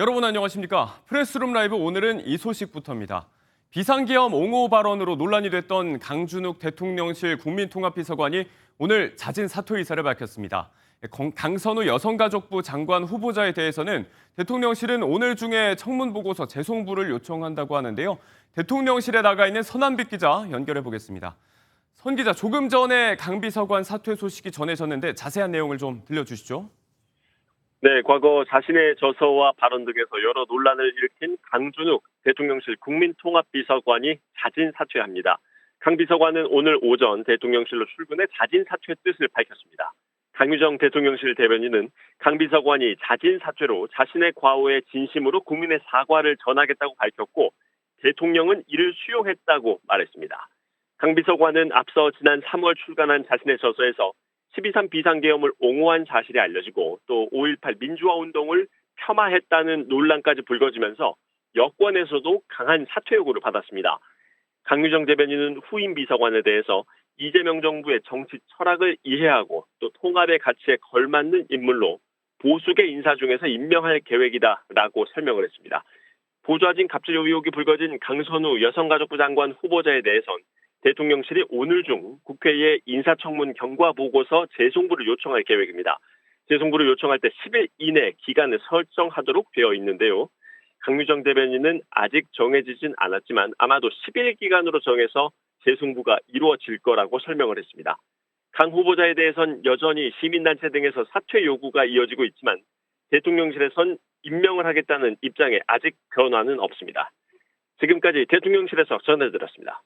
여러분 안녕하십니까? 프레스룸 라이브 오늘은 이 소식부터입니다. 비상계엄 옹호 발언으로 논란이 됐던 강준욱 대통령실 국민통합비서관이 오늘 자진 사퇴 의사를 밝혔습니다. 강선우 여성가족부 장관 후보자에 대해서는 대통령실은 오늘 중에 청문보고서 재송부를 요청한다고 하는데요. 대통령실에 나가 있는 선한빛 기자 연결해 보겠습니다. 선 기자, 조금 전에 강 비서관 사퇴 소식이 전해졌는데 자세한 내용을 좀 들려주시죠. 네, 과거 자신의 저서와 발언 등에서 여러 논란을 일으킨 강준욱 대통령실 국민통합비서관이 자진 사퇴합니다. 강 비서관은 오늘 오전 대통령실로 출근해 자진 사퇴 뜻을 밝혔습니다. 강유정 대통령실 대변인은 강 비서관이 자진 사퇴로 자신의 과오에 진심으로 국민의 사과를 전하겠다고 밝혔고 대통령은 이를 수용했다고 말했습니다. 강 비서관은 앞서 지난 3월 출간한 자신의 저서에서 12.3 비상계엄을 옹호한 사실이 알려지고 또 5.18 민주화운동을 폄하했다는 논란까지 불거지면서 여권에서도 강한 사퇴 요구를 받았습니다. 강유정 대변인은 후임 비서관에 대해서 이재명 정부의 정치 철학을 이해하고 또 통합의 가치에 걸맞는 인물로 보수계 인사 중에서 임명할 계획이다라고 설명을 했습니다. 보좌진 갑질 의혹이 불거진 강선우 여성가족부 장관 후보자에 대해선 대통령실이 오늘 중 국회에 인사청문 경과보고서 재송부를 요청할 계획입니다. 재송부를 요청할 때 10일 이내 기간을 설정하도록 되어 있는데요. 강유정 대변인은 아직 정해지진 않았지만 아마도 10일 기간으로 정해서 재송부가 이루어질 거라고 설명을 했습니다. 강 후보자에 대해선 여전히 시민단체 등에서 사퇴 요구가 이어지고 있지만 대통령실에선 임명을 하겠다는 입장에 아직 변화는 없습니다. 지금까지 대통령실에서 전해드렸습니다.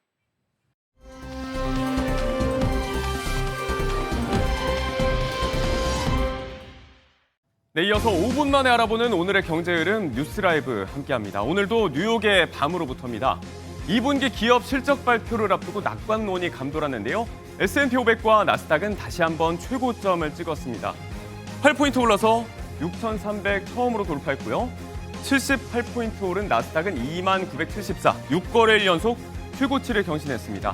네, 이어서 5분 만에 알아보는 오늘의 경제 흐름 뉴스 라이브 함께합니다. 오늘도 뉴욕의 밤으로부터입니다. 2분기 기업 실적 발표를 앞두고 낙관론이 감돌았는데요. S&P 500과 나스닥은 다시 한번 최고점을 찍었습니다. 8포인트 올라서 6,300 처음으로 돌파했고요. 78포인트 오른 나스닥은 2974, 6거래일 연속 최고치를 경신했습니다.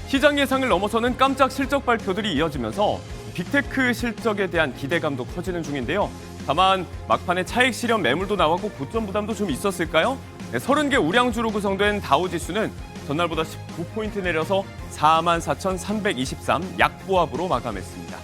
시장 예상을 넘어서는 깜짝 실적 발표들이 이어지면서 빅테크 실적에 대한 기대감도 커지는 중인데요. 다만 막판에 차익 실현 매물도 나왔고 고점 부담도 좀 있었을까요? 네, 30개 우량주로 구성된 다우지수는 전날보다 19포인트 내려서 44,323 약보합으로 마감했습니다.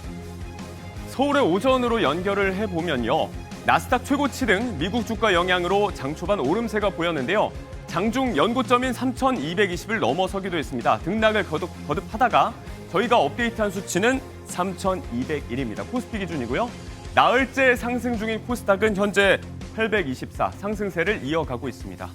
서울의 오전으로 연결을 해보면요. 나스닥 최고치 등 미국 주가 영향으로 장 초반 오름세가 보였는데요. 장중 연고점인 3,220을 넘어서기도 했습니다. 등락을 거듭하다가 저희가 업데이트한 수치는 3,201입니다. 코스피 기준이고요. 나흘째 상승 중인 코스닥은 현재 824 상승세를 이어가고 있습니다.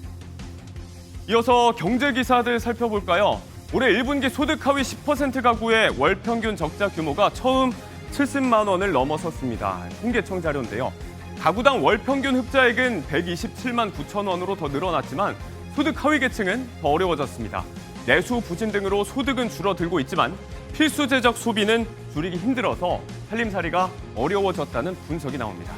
이어서 경제 기사들 살펴볼까요? 올해 1분기 소득 하위 10% 가구의 월 평균 적자 규모가 처음 70만 원을 넘어섰습니다. 통계청 자료인데요. 가구당 월 평균 흑자액은 127만 9천 원으로 더 늘어났지만 소득 하위 계층은 더 어려워졌습니다. 내수 부진 등으로 소득은 줄어들고 있지만 필수재적 소비는 줄이기 힘들어서 살림살이가 어려워졌다는 분석이 나옵니다.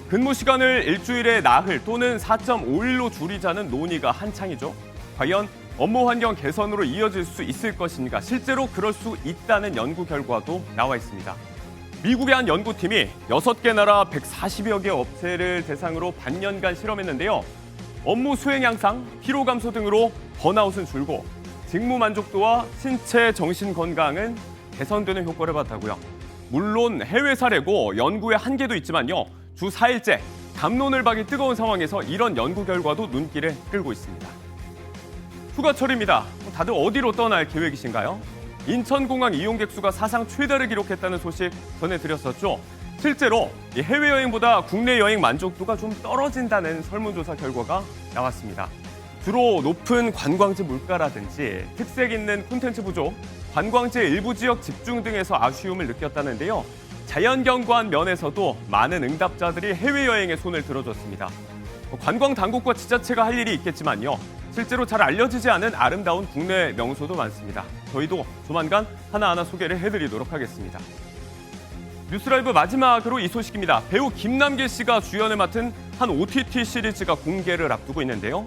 근무 시간을 일주일에 나흘 또는 4.5일로 줄이자는 논의가 한창이죠. 과연 업무 환경 개선으로 이어질 수 있을 것인가? 실제로 그럴 수 있다는 연구 결과도 나와 있습니다. 미국의 한 연구팀이 6개 나라 140여 개 업체를 대상으로 반년간 실험했는데요. 업무 수행 향상, 피로 감소 등으로 번아웃은 줄고 직무 만족도와 신체 정신 건강은 개선되는 효과를 봤다고요. 물론 해외 사례고 연구의 한계도 있지만요. 주 4일째 담론을 박이 뜨거운 상황에서 이런 연구 결과도 눈길을 끌고 있습니다. 휴가철입니다. 다들 어디로 떠날 계획이신가요? 인천공항 이용객 수가 사상 최다를 기록했다는 소식 전해드렸었죠. 실제로 해외여행보다 국내 여행 만족도가 좀 떨어진다는 설문조사 결과가 나왔습니다. 주로 높은 관광지 물가라든지 특색 있는 콘텐츠 부족, 관광지의 일부 지역 집중 등에서 아쉬움을 느꼈다는데요. 자연경관 면에서도 많은 응답자들이 해외여행에 손을 들어줬습니다. 관광 당국과 지자체가 할 일이 있겠지만요. 실제로 잘 알려지지 않은 아름다운 국내 명소도 많습니다. 저희도 조만간 하나하나 소개를 해드리도록 하겠습니다. 뉴스라이브 마지막으로 이 소식입니다. 배우 김남길 씨가 주연을 맡은 한 OTT 시리즈가 공개를 앞두고 있는데요.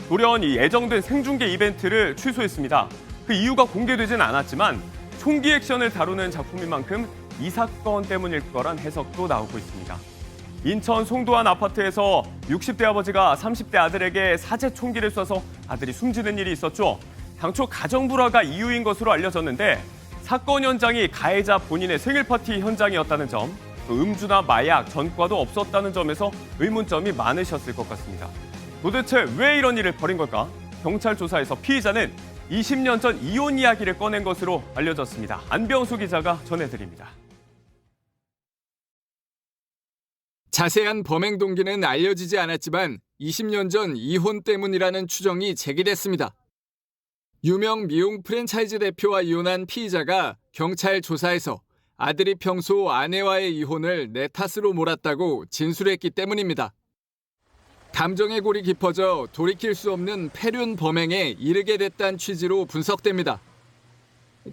돌연 이 예정된 생중계 이벤트를 취소했습니다. 그 이유가 공개되진 않았지만 총기 액션을 다루는 작품인 만큼 이 사건 때문일 거란 해석도 나오고 있습니다. 인천 송도 한 아파트에서 60대 아버지가 30대 아들에게 사제 총기를 쏴서 아들이 숨지는 일이 있었죠. 당초 가정불화가 이유인 것으로 알려졌는데 사건 현장이 가해자 본인의 생일 파티 현장이었다는 점, 또 음주나 마약, 전과도 없었다는 점에서 의문점이 많으셨을 것 같습니다. 도대체 왜 이런 일을 벌인 걸까? 경찰 조사에서 피의자는 20년 전 이혼 이야기를 꺼낸 것으로 알려졌습니다. 안병수 기자가 전해드립니다. 자세한 범행 동기는 알려지지 않았지만 20년 전 이혼 때문이라는 추정이 제기됐습니다. 유명 미용 프랜차이즈 대표와 이혼한 피의자가 경찰 조사에서 아들이 평소 아내와의 이혼을 내 탓으로 몰았다고 진술했기 때문입니다. 감정의 골이 깊어져 돌이킬 수 없는 패륜 범행에 이르게 됐다는 취지로 분석됩니다.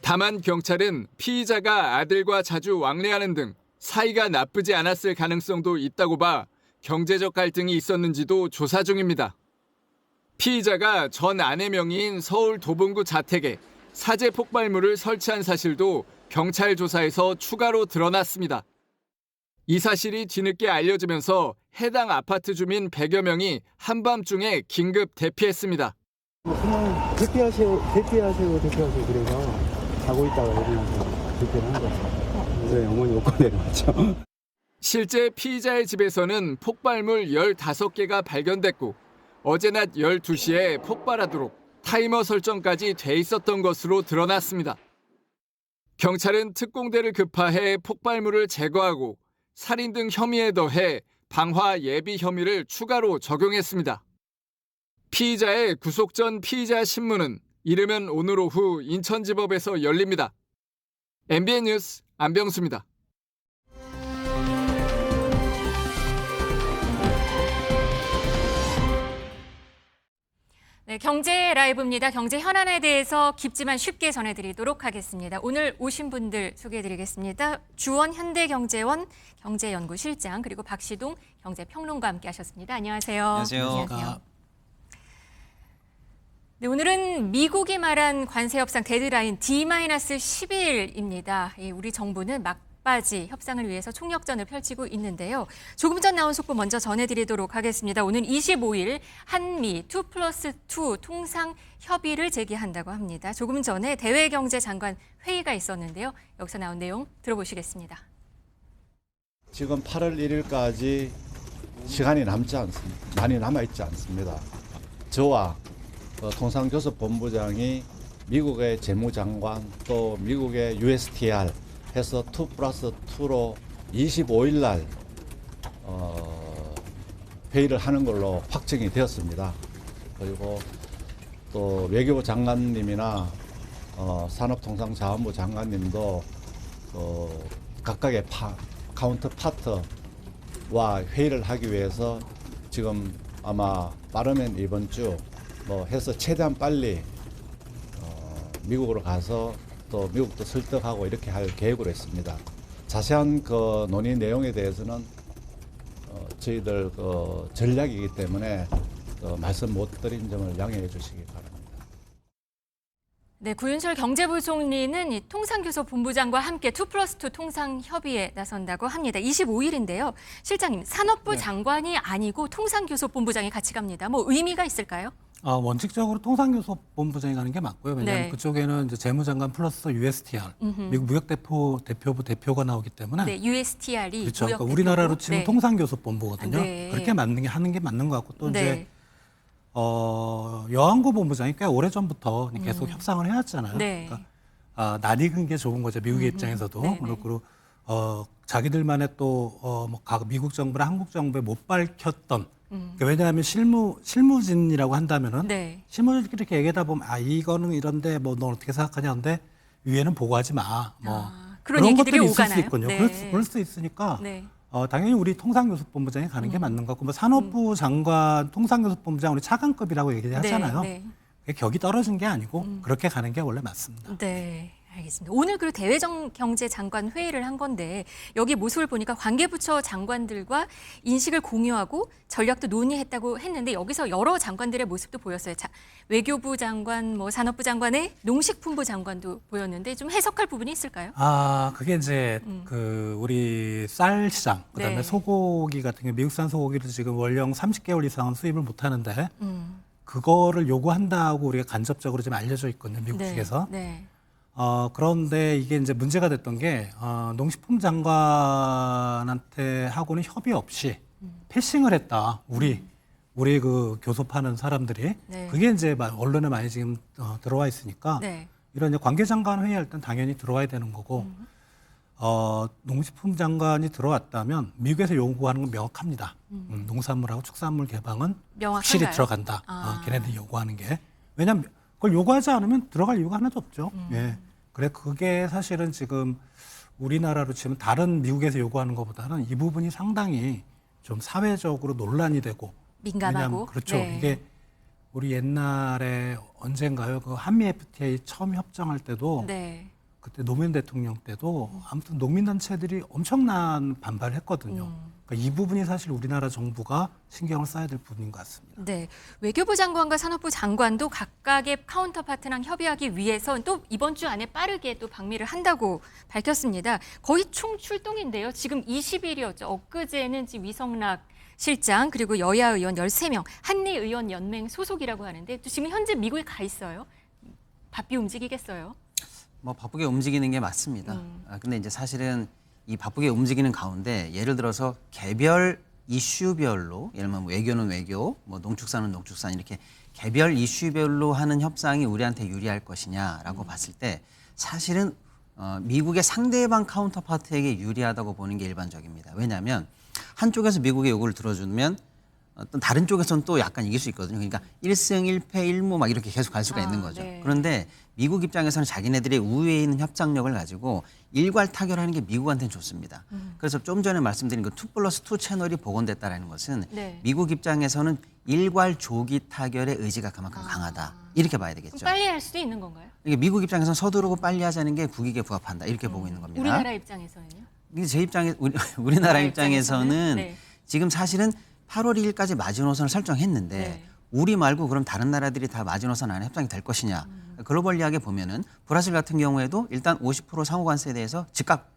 다만 경찰은 피의자가 아들과 자주 왕래하는 등 사이가 나쁘지 않았을 가능성도 있다고 봐 경제적 갈등이 있었는지도 조사 중입니다. 피의자가 전 아내 명의인 서울 도봉구 자택에 사제 폭발물을 설치한 사실도 경찰 조사에서 추가로 드러났습니다. 이 사실이 뒤늦게 알려지면서 해당 아파트 주민 100여 명이 한밤중에 긴급 대피했습니다. 그냥 대피하세요 그래서 자고 있다가 여기 대피를 한 거죠. 네, 어머니 옷고 내려왔죠. 실제 피의자의 집에서는 폭발물 15개가 발견됐고 어제 낮 12시에 폭발하도록 타이머 설정까지 돼 있었던 것으로 드러났습니다. 경찰은 특공대를 급파해 폭발물을 제거하고 살인 등 혐의에 더해 방화 예비 혐의를 추가로 적용했습니다. 피의자의 구속 전 피의자 신문은 이르면 오늘 오후 인천지법에서 열립니다. MBN 뉴스 안병수입니다. 네, 경제 라이브입니다. 경제 현안에 대해서 깊지만 쉽게 전해드리도록 하겠습니다. 오늘 오신 분들 소개해드리겠습니다. 주원 현대경제원 경제연구실장 그리고 박시동 경제평론가 함께하셨습니다. 안녕하세요. 안녕하세요. 네, 오늘은 미국이 말한 관세 협상 데드라인 D-10일입니다. 우리 정부는 막바지 협상을 위해서 총력전을 펼치고 있는데요. 조금 전 나온 속보 먼저 전해드리도록 하겠습니다. 오는 25일 한미 2+2 통상 협의를 제기한다고 합니다. 조금 전에 대외경제장관 회의가 있었는데요. 여기서 나온 내용 들어보시겠습니다. 지금 8월 1일까지 시간이 남지 않습니다. 많이 남아있지 않습니다. 저와 통상교섭본부장이 미국의 재무장관 또 미국의 USTR 해서 2+2로 25일 날 회의를 하는 걸로 확정이 되었습니다. 그리고 또 외교부 장관님이나 산업통상자원부 장관님도 각각의 카운터 파트와 회의를 하기 위해서 지금 아마 빠르면 이번 주 해서 최대한 빨리 미국으로 가서 또 미국도 설득하고 이렇게 할 계획으로 했습니다. 자세한 그 논의 내용에 대해서는 저희들 전략이기 때문에 말씀 못 드린 점을 양해해 주시기 바랍니다. 네, 구윤철 경제부총리는 이 통상교섭본부장과 함께 2+2 통상협의에 나선다고 합니다. 25일인데요. 실장님, 산업부 장관이 아니고 통상교섭본부장이 같이 갑니다. 뭐 의미가 있을까요? 원칙적으로 통상교섭본부장이 가는 게 맞고요. 왜냐하면 네. 그쪽에는 이제 재무장관 플러스 USTR, 미국 무역대표부 대표가 나오기 때문에 네, USTR이 그렇죠. 그러니까 우리나라로 치면 네. 통상교섭본부거든요. 네. 그렇게 하는 게 맞는 것 같고 또 네. 이제 여안구 본부장이 꽤 오래전부터 계속 협상을 해왔잖아요. 네. 그러니까 낯익은 게 좋은 거죠. 미국의 입장에서도. 네, 네. 그리고 자기들만의 또 미국 정부나 한국 정부에 못 밝혔던 그러니까 왜냐하면 실무진이라고 한다면은 네. 실무진끼리 이렇게 얘기하다 보면 이거는 이런데 너 어떻게 생각하냐는데 위에는 보고하지 마. 그런 그런 얘기들이 것들이 있을 오가나요? 수 있군요. 네. 그럴 수 있으니까 네. 당연히 우리 통상교섭본부장이 가는 게 맞는 것 같고 산업부 장관 통상교섭본부장 우리 차관급이라고 얘기를 하잖아요. 네. 그게 격이 떨어진 게 아니고 그렇게 가는 게 원래 맞습니다. 네, 알겠습니다. 오늘 그 대외경제장관 회의를 한 건데 여기 모습을 보니까 관계부처 장관들과 인식을 공유하고 전략도 논의했다고 했는데 여기서 여러 장관들의 모습도 보였어요. 자, 외교부 장관, 뭐 산업부 장관의 농식품부 장관도 보였는데 좀 해석할 부분이 있을까요? 아, 그게 이제 그 우리 쌀 시장, 그다음에 네. 소고기 같은 경우 미국산 소고기를 지금 원령 30개월 이상은 수입을 못 하는데 그거를 요구한다고 우리가 간접적으로 지금 알려져 있거든요. 미국 네. 측에서. 네. 그런데 이게 이제 문제가 됐던 게 농식품 장관한테 하고는 협의 없이 패싱을 했다. 우리 그 교섭하는 사람들이 네. 그게 이제 언론에 많이 지금 들어와 있으니까 네. 이런 이제 관계장관 회의할 땐 당연히 들어와야 되는 거고 농식품 장관이 들어왔다면 미국에서 요구하는 건 명확합니다. 농산물하고 축산물 개방은 확실히 명확한가요? 들어간다. 아. 걔네들이 요구하는 게. 왜냐하면 그걸 요구하지 않으면 들어갈 이유가 하나도 없죠. 예. 그래 그게 사실은 지금 우리나라로 치면 다른 미국에서 요구하는 것보다는 이 부분이 상당히 좀 사회적으로 논란이 되고 민감하고. 왜냐하면 그렇죠. 네. 이게 우리 옛날에 언젠가요? 그 한미 FTA 처음 협정할 때도 네. 그때 노무현 대통령 때도 아무튼 농민단체들이 엄청난 반발을 했거든요. 그러니까 이 부분이 사실 우리나라 정부가 신경을 써야 될 부분인 것 같습니다. 네, 외교부 장관과 산업부 장관도 각각의 카운터파트랑 협의하기 위해서 또 이번 주 안에 빠르게 또 방미를 한다고 밝혔습니다. 거의 총 출동인데요. 지금 20일이었죠. 엊그제는 지금 위성락 실장 그리고 여야 의원 13명, 한미의원연맹 소속이라고 하는데 또 지금 현재 미국에 가 있어요. 바삐 움직이겠어요? 뭐 바쁘게 움직이는 게 맞습니다. 근데 이제 사실은 이 바쁘게 움직이는 가운데 예를 들어서 개별 이슈별로 예를 들면 외교는 외교, 뭐 농축산은 농축산 이렇게 개별 이슈별로 하는 협상이 우리한테 유리할 것이냐라고 봤을 때 사실은 미국의 상대방 카운터파트에게 유리하다고 보는 게 일반적입니다. 왜냐하면 한쪽에서 미국의 요구를 들어주면 어떤 다른 쪽에서는 또 약간 이길 수 있거든요. 그러니까 1승 1패 1무 막 이렇게 계속 갈 수가 있는 거죠. 네. 그런데 미국 입장에서는 자기네들의 우위에 있는 협상력을 가지고 일괄 타결하는 게 미국한테는 좋습니다. 그래서 좀 전에 말씀드린 그 2+2 채널이 복원됐다는 것은 네. 미국 입장에서는 일괄 조기 타결의 의지가 그만큼 강하다. 이렇게 봐야 그럼 되겠죠. 빨리 할 수도 있는 건가요? 이게 미국 입장에서는 서두르고 빨리 하자는 게 국익에 부합한다. 이렇게 보고 있는 겁니다. 우리나라 입장에서는요? 이게 제 입장에 우리나라 입장에서는 네. 지금 사실은 8월 2일까지 마지노선을 설정했는데 네. 우리 말고 그럼 다른 나라들이 다 마지노선 안에 협상이 될 것이냐. 글로벌 이야기에 보면은 브라질 같은 경우에도 일단 50% 상호관세에 대해서 즉각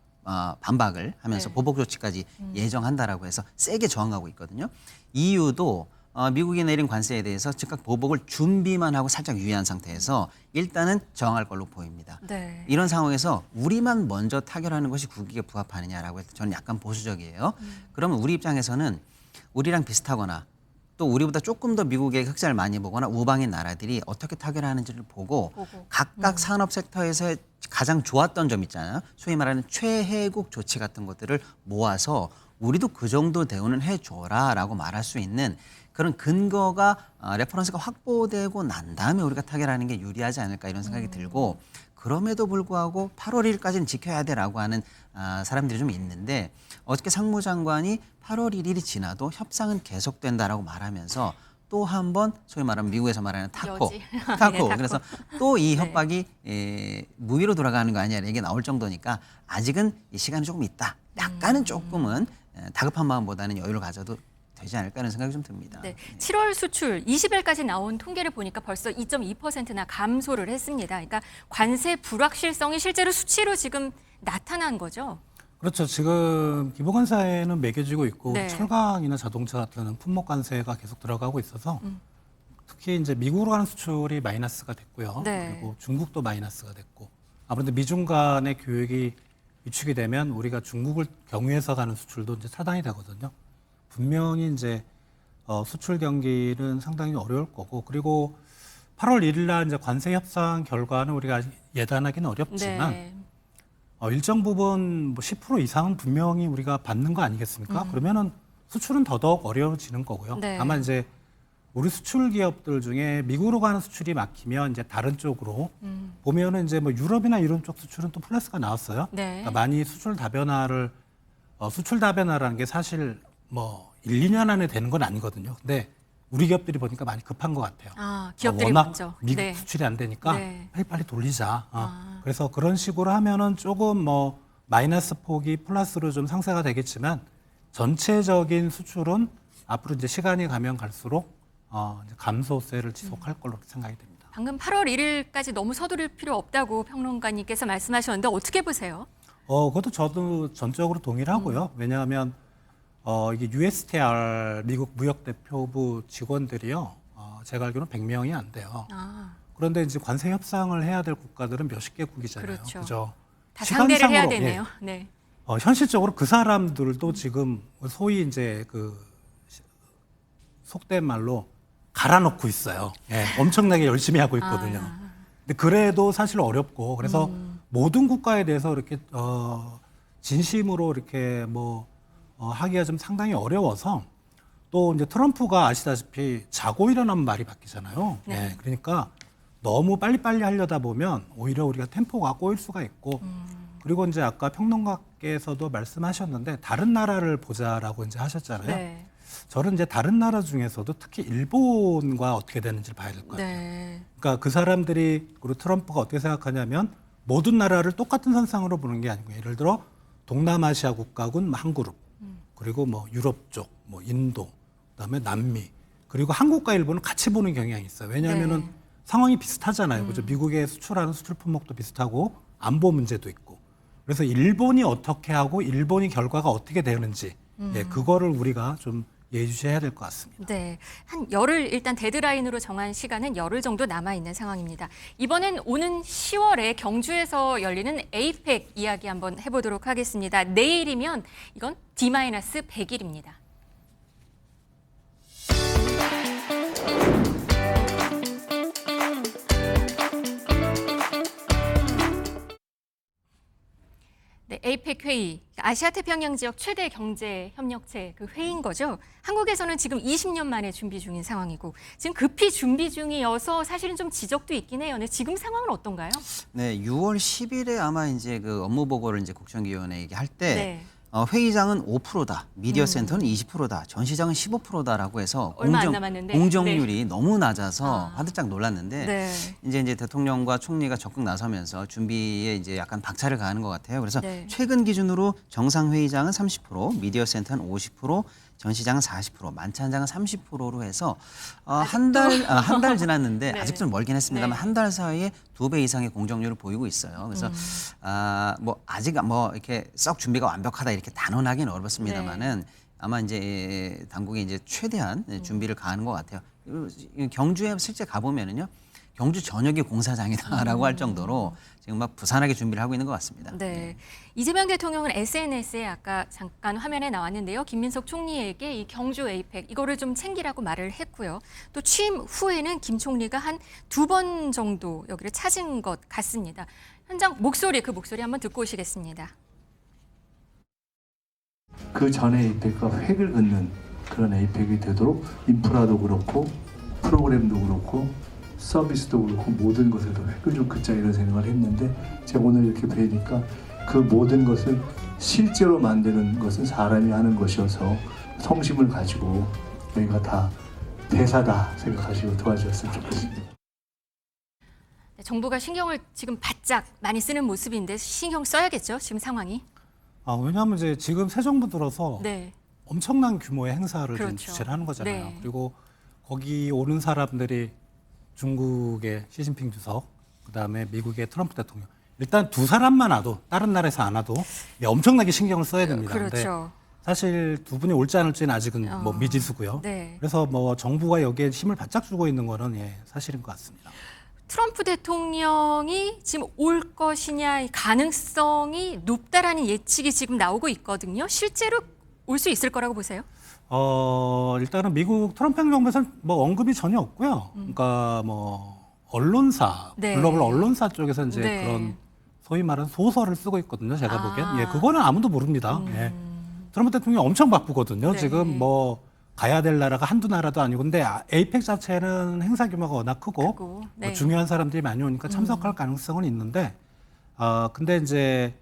반박을 하면서 네. 보복 조치까지 예정한다라고 해서 세게 저항하고 있거든요. EU도 미국이 내린 관세에 대해서 즉각 보복을 준비만 하고 살짝 유예한 상태에서 일단은 저항할 걸로 보입니다. 네. 이런 상황에서 우리만 먼저 타결하는 것이 국익에 부합하느냐라고 해서 저는 약간 보수적이에요. 그러면 우리 입장에서는 우리랑 비슷하거나 또 우리보다 조금 더 미국의 흑자를 많이 보거나 우방인 나라들이 어떻게 타결하는지를 보고 각각 산업 섹터에서 가장 좋았던 점 있잖아요. 소위 말하는 최혜국 조치 같은 것들을 모아서 우리도 그 정도 대우는 해줘라라고 말할 수 있는 그런 근거가 레퍼런스가 확보되고 난 다음에 우리가 타결하는 게 유리하지 않을까 이런 생각이 들고 그럼에도 불구하고 8월 1일까지는 지켜야 돼라고 하는 사람들이 좀 있는데 어저께 상무장관이 8월 1일이 지나도 협상은 계속된다라고 말하면서 또 한 번 소위 말하면 미국에서 말하는 타코, 여지. 타코. 네, 타코. 그래서 또 이 네. 협박이 무위로 돌아가는 거 아니냐 얘기 나올 정도니까 아직은 이 시간이 조금 있다. 약간은 조금은 다급한 마음보다는 여유를 가져도 되지 않을까 하는 생각이 좀 듭니다. 네. 7월 수출 20일까지 나온 통계를 보니까 벌써 2.2%나 감소를 했습니다. 그러니까 관세 불확실성이 실제로 수치로 지금 나타난 거죠. 그렇죠. 지금 기본관세는 매겨지고 있고 네. 철강이나 자동차 같은 품목관세가 계속 들어가고 있어서 특히 이제 미국으로 가는 수출이 마이너스가 됐고요. 네. 그리고 중국도 마이너스가 됐고 아무래도 미중 간의 교역이 위축이 되면 우리가 중국을 경유해서 가는 수출도 이제 차단이 되거든요. 분명히 이제 수출 경기는 상당히 어려울 거고 그리고 8월 1일 날 이제 관세 협상 결과는 우리가 아직 예단하기는 어렵지만 네. 일정 부분 뭐 10% 이상은 분명히 우리가 받는 거 아니겠습니까? 그러면은 수출은 더더욱 어려워지는 거고요. 네. 다만 이제 우리 수출 기업들 중에 미국으로 가는 수출이 막히면 이제 다른 쪽으로 보면은 이제 뭐 유럽이나 이런 쪽 수출은 또 플러스가 나왔어요. 네. 그러니까 많이 수출 다변화라는 게 사실 뭐 1, 2년 안에 되는 건 아니거든요. 근데 우리 기업들이 보니까 많이 급한 것 같아요. 기업들이 워낙 먼저. 미국 네. 수출이 안 되니까 네. 빨리 돌리자. 그래서 그런 식으로 하면은 조금 뭐 마이너스 폭이 플러스로 좀 상쇄가 되겠지만 전체적인 수출은 앞으로 이제 시간이 가면 갈수록 이제 감소세를 지속할 걸로 생각이 됩니다. 방금 8월 1일까지 너무 서두를 필요 없다고 평론가님께서 말씀하셨는데 어떻게 보세요? 그것도 저도 전적으로 동의를 하고요. 왜냐하면 이게 USTR 미국 무역대표부 직원들이요. 제가 알기로는 100명이 안 돼요. 그런데 이제 관세 협상을 해야 될 국가들은 몇십 개국이잖아요. 그렇죠. 그죠? 다 상대를 해야 시간상으로, 되네요. 예. 네. 현실적으로 그 사람들도 지금 소위 이제 그 속된 말로 갈아넣고 있어요. 예, 엄청나게 열심히 하고 있거든요. 근데 그래도 사실 어렵고 그래서 모든 국가에 대해서 이렇게 진심으로 이렇게 하기가 좀 상당히 어려워서 또 이제 트럼프가 아시다시피 자고 일어나면 말이 바뀌잖아요. 네. 예, 그러니까 너무 빨리빨리 하려다 보면 오히려 우리가 템포가 꼬일 수가 있고 그리고 이제 아까 평론가께서도 말씀하셨는데 다른 나라를 보자라고 이제 하셨잖아요. 네. 저는 이제 다른 나라 중에서도 특히 일본과 어떻게 되는지를 봐야 될 것 같아요. 네. 그러니까 그 사람들이 그리고 트럼프가 어떻게 생각하냐면 모든 나라를 똑같은 선상으로 보는 게 아니고 예를 들어 동남아시아 국가군 한 그룹 그리고 뭐 유럽 쪽, 뭐 인도, 그다음에 남미 그리고 한국과 일본은 같이 보는 경향이 있어요. 왜냐하면은 네. 상황이 비슷하잖아요. 그죠? 미국에 수출하는 수출 품목도 비슷하고 안보 문제도 있고. 그래서 일본이 어떻게 하고 일본이 결과가 어떻게 되는지 예, 그거를 우리가 좀 예의주시해야 될 것 같습니다. 네, 한 열흘 일단 데드라인으로 정한 시간은 열흘 정도 남아 있는 상황입니다. 이번엔 오는 10월에 경주에서 열리는 에이펙 이야기 한번 해보도록 하겠습니다. 내일이면 이건 D-100일입니다. 네, 에이펙 회의, 아시아 태평양 지역 최대 경제 협력체 그 회의인 거죠. 한국에서는 지금 20년 만에 준비 중인 상황이고 지금 급히 준비 중이어서 사실은 좀 지적도 있긴 해요. 네, 지금 상황은 어떤가요? 네, 6월 10일에 아마 이제 그 업무 보고를 이제 국정기획위원회에게 할 때 네. 회의장은 5%다, 미디어 센터는 20%다, 전시장은 15%다라고 해서 얼마 안 남았는데. 공정률이 너무 낮아서 화들짝 놀랐는데 네. 이제 대통령과 총리가 적극 나서면서 준비에 이제 약간 박차를 가하는 것 같아요. 그래서 네. 최근 기준으로 정상 회의장은 30%, 미디어 센터는 50%, 전시장은 40%, 만찬장은 30%로 해서 한 달 지났는데 네. 아직 좀 멀긴 했습니다만 네. 한 달 사이에 2배 이상의 공정률을 보이고 있어요. 그래서 뭐 아직 뭐 이렇게 썩 준비가 완벽하다 이렇게 단언하기는 어렵습니다만은 아마 이제 당국이 이제 최대한 준비를 가하는 것 같아요. 경주에 실제 가보면은요. 경주 전역이 공사장이다라고 할 정도로 지금 막 부산하게 준비를 하고 있는 것 같습니다. 네. 이재명 대통령은 SNS에 아까 잠깐 화면에 나왔는데요. 김민석 총리에게 이 경주 에이펙 이거를 좀 챙기라고 말을 했고요. 또 취임 후에는 김 총리가 한 2번 정도 여기를 찾은 것 같습니다. 현장 목소리 한번 듣고 오시겠습니다. 그 전에 에이펙과 획을 긋는 그런 에이펙이 되도록 인프라도 그렇고 프로그램도 그렇고 서비스도 그렇고 모든 것에도 획을 좀 긋자 이런 생각을 했는데 제가 오늘 이렇게 뵈니까 그 모든 것을 실제로 만드는 것은 사람이 하는 것이어서 성심을 가지고 저희가 다 대사다 생각하시고 도와주셨으면 좋겠습니다. 네, 정부가 신경을 지금 바짝 많이 쓰는 모습인데 신경 써야겠죠, 지금 상황이. 왜냐하면 이제 지금 새 정부 들어서 네. 엄청난 규모의 행사를 그렇죠. 지금 주최를 하는 거잖아요. 네. 그리고 거기 오는 사람들이 중국의 시진핑 주석, 그다음에 미국의 트럼프 대통령. 일단 두 사람만 와도 다른 나라에서 안 와도 엄청나게 신경을 써야 됩니다. 근데 그렇죠. 사실 두 분이 올지 안 올지는 아직은 뭐 미지수고요. 네. 그래서 뭐 정부가 여기에 힘을 바짝 주고 있는 거는 사실인 것 같습니다. 트럼프 대통령이 지금 올 것이냐 가능성이 높다라는 예측이 지금 나오고 있거든요. 실제로 올 수 있을 거라고 보세요? 일단은 미국 트럼프 행정부에서는 뭐 언급이 전혀 없고요. 그러니까 뭐 언론사, 네. 글로벌 언론사 쪽에서 이제 네. 그런 소위 말하는 소설을 쓰고 있거든요. 제가 보기엔. 그거는 아무도 모릅니다. 트럼프 대통령이 엄청 바쁘거든요. 네. 지금 뭐 가야 될 나라가 한두 나라도 아니고 근데 에이펙 자체는 행사 규모가 워낙 크고 네. 뭐 중요한 사람들이 많이 오니까 참석할 가능성은 있는데 근데 이제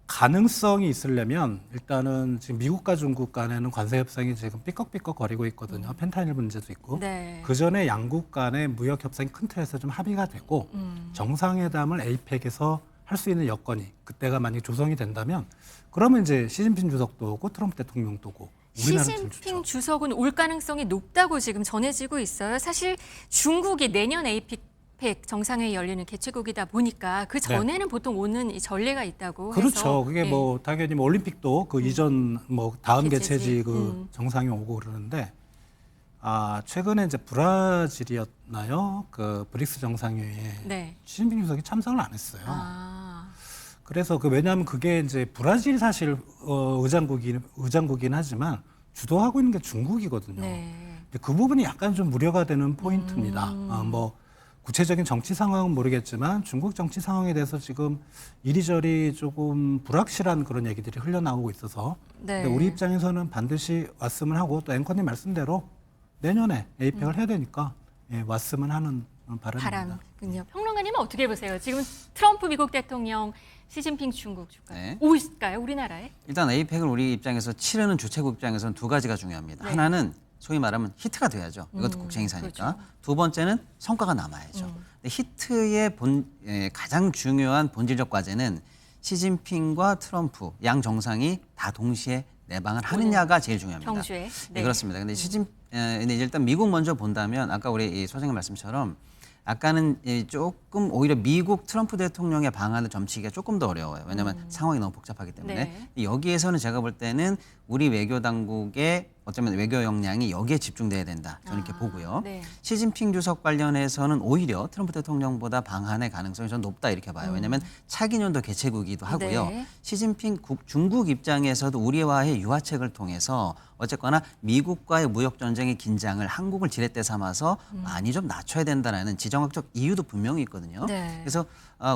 가능성이 있으려면 일단은 지금 미국과 중국 간에는 관세 협상이 지금 삐걱삐걱 거리고 있거든요. 펜타닐 문제도 있고. 네. 그 전에 양국 간의 무역 협상이 큰 틀에서 좀 합의가 되고 정상회담을 에이펙에서 할 수 있는 여건이 그때가 만약 조성이 된다면 그러면 이제 시진핑 주석도 오고 트럼프 대통령도 오고 우리나라는 제일 시진핑 좋죠. 주석은 올 가능성이 높다고 지금 전해지고 있어요. 사실 중국이 내년 에이펙 정상회의 열리는 개최국이다 보니까 그 전에는 보통 오는 이 전례가 있다고 해서 그렇죠. 그게 예. 뭐 당연히 뭐 올림픽도 그 이전 뭐 다음 개최지. 개최지 그 정상이 오고 그러는데 최근에 이제 브라질이었나요? 그 브릭스 정상회의에 네. 시진핑 주석이 참석을 안 했어요. 아. 그래서 왜냐하면 그게 이제 브라질 사실 의장국이긴 하지만 주도하고 있는 게 중국이거든요. 네. 근데 그 부분이 약간 좀 우려가 되는 포인트입니다. 뭐 구체적인 정치 상황은 모르겠지만 중국 정치 상황에 대해서 지금 이리저리 조금 불확실한 그런 얘기들이 흘러나오고 있어서 네. 근데 우리 입장에서는 반드시 왔으면 하고 또 앵커님 말씀대로 내년에 에이펙을 해야 되니까 왔으면 하는 바람입니다. 바람군요. 평론가님은 어떻게 보세요? 지금 트럼프 미국 대통령, 시진핑 중국 주가 네. 올까요? 우리나라에? 일단 에이펙을 우리 입장에서 치르는 주최국 입장에서는 두 가지가 중요합니다. 네. 하나는 소위 말하면 히트가 돼야죠. 이것도 국제행사니까. 그렇죠. 두 번째는 성과가 남아야죠. 근데 히트의 가장 중요한 본질적 과제는 시진핑과 트럼프 양 정상이 다 동시에 내방을 하느냐가 제일 중요합니다. 경주에. 네, 그렇습니다. 근데 근데 일단 미국 먼저 본다면 아까 우리 이 소장님 말씀처럼 아까는 조금 오히려 미국 트럼프 대통령의 방안을 점치기가 조금 더 어려워요. 왜냐하면 상황이 너무 복잡하기 때문에. 네. 여기에서는 제가 볼 때는 우리 외교 당국의 어쩌면 외교 역량이 여기에 집중돼야 된다. 저는 이렇게 보고요. 네. 시진핑 주석 관련해서는 오히려 트럼프 대통령보다 방한의 가능성이 좀 높다 이렇게 봐요. 왜냐하면 차기년도 개최국이기도 하고요. 네. 시진핑 중국 입장에서도 우리와의 유화책을 통해서 어쨌거나 미국과의 무역 전쟁의 긴장을 한국을 지렛대 삼아서 많이 좀 낮춰야 된다는 지정학적 이유도 분명히 있거든요. 네. 그래서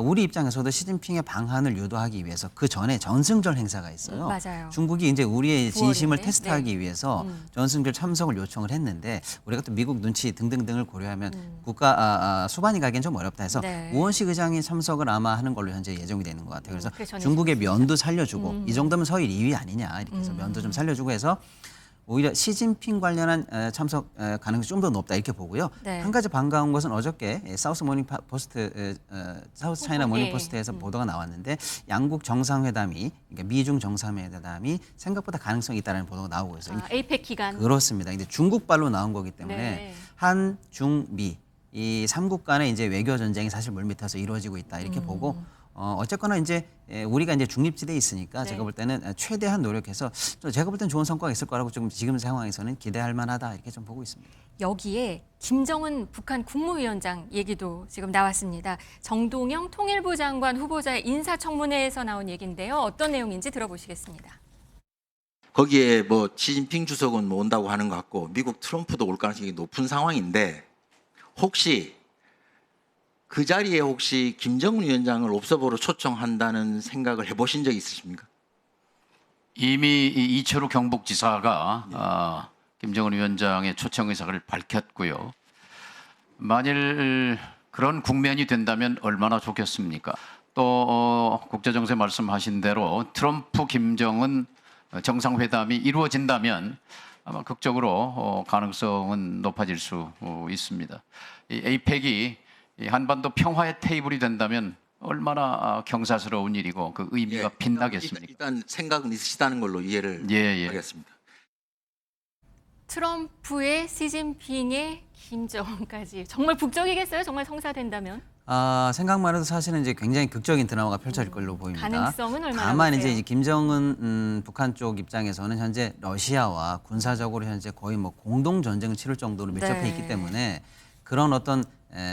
우리 입장에서도 시진핑의 방한을 유도하기 위해서 그 전에 전승절 행사가 있어요. 맞아요. 중국이 이제 우리의 진심을 9월인데? 테스트하기 위해서 전승절 참석을 요청을 했는데 우리가 또 미국 눈치 등등등을 고려하면 국가 수반이 가기엔 좀 어렵다 해서 네. 우원식 의장이 참석을 아마 하는 걸로 현재 예정이 되는 것 같아요. 그래서 그래 중국의 면도 살려주고 이 정도면 서일 2위 아니냐 이렇게 해서 면도 좀 살려주고 해서 오히려 시진핑 관련한 참석 가능성이 좀 더 높다 이렇게 보고요. 네. 한 가지 반가운 것은 어저께 사우스 차이나 모닝 포스트에서 보도가 나왔는데 양국 정상회담이 그러니까 미중 정상회담이 생각보다 가능성이 있다는 보도가 나오고 있어요. 에이펙 기간. 그렇습니다. 근데 중국발로 나온 거기 때문에 네. 한, 중, 미 이 3국 간의 이제 외교 전쟁이 사실 물밑에서 이루어지고 있다 이렇게 보고 어쨌거나 이제 우리가 이제 중립지대에 있으니까 네. 제가 볼 때는 최대한 노력해서 또 제가 볼 때는 좋은 성과가 있을 거라고 지금 상황에서는 기대할 만하다 이렇게 좀 보고 있습니다. 여기에 김정은 북한 국무위원장 얘기도 지금 나왔습니다. 정동영 통일부 장관 후보자의 인사청문회에서 나온 얘기인데요. 어떤 내용인지 들어보시겠습니다. 거기에 뭐 시진핑 주석은 뭐 온다고 하는 것 같고 미국 트럼프도 올 가능성이 높은 상황인데 혹시 그 자리에 혹시 김정은 위원장을 옵서버로 초청한다는 생각을 해보신 적 있으십니까? 이미 이철우 경북지사가 김정은 위원장의 초청 의사를 밝혔고요. 만일 그런 국면이 된다면 얼마나 좋겠습니까? 또 국제정세 말씀하신 대로 트럼프 김정은 정상회담이 이루어진다면 아마 극적으로 가능성은 높아질 수 있습니다. 이 에이펙이 한반도 평화의 테이블이 된다면 얼마나 경사스러운 일이고 그 의미가 빛나겠습니까? 일단 생각은 있으시다는 걸로 이해를 하겠습니다. 트럼프의 시진핑의 김정은까지 정말 북적이겠어요? 정말 성사된다면? 생각만 해도 사실은 이제 굉장히 극적인 드라마가 펼쳐질 걸로 보입니다. 가능성은 얼마나 다만 보세요? 이제 김정은 북한 쪽 입장에서는 현재 러시아와 군사적으로 현재 거의 뭐 공동 전쟁을 치를 정도로 밀접해 네. 있기 때문에 그런 어떤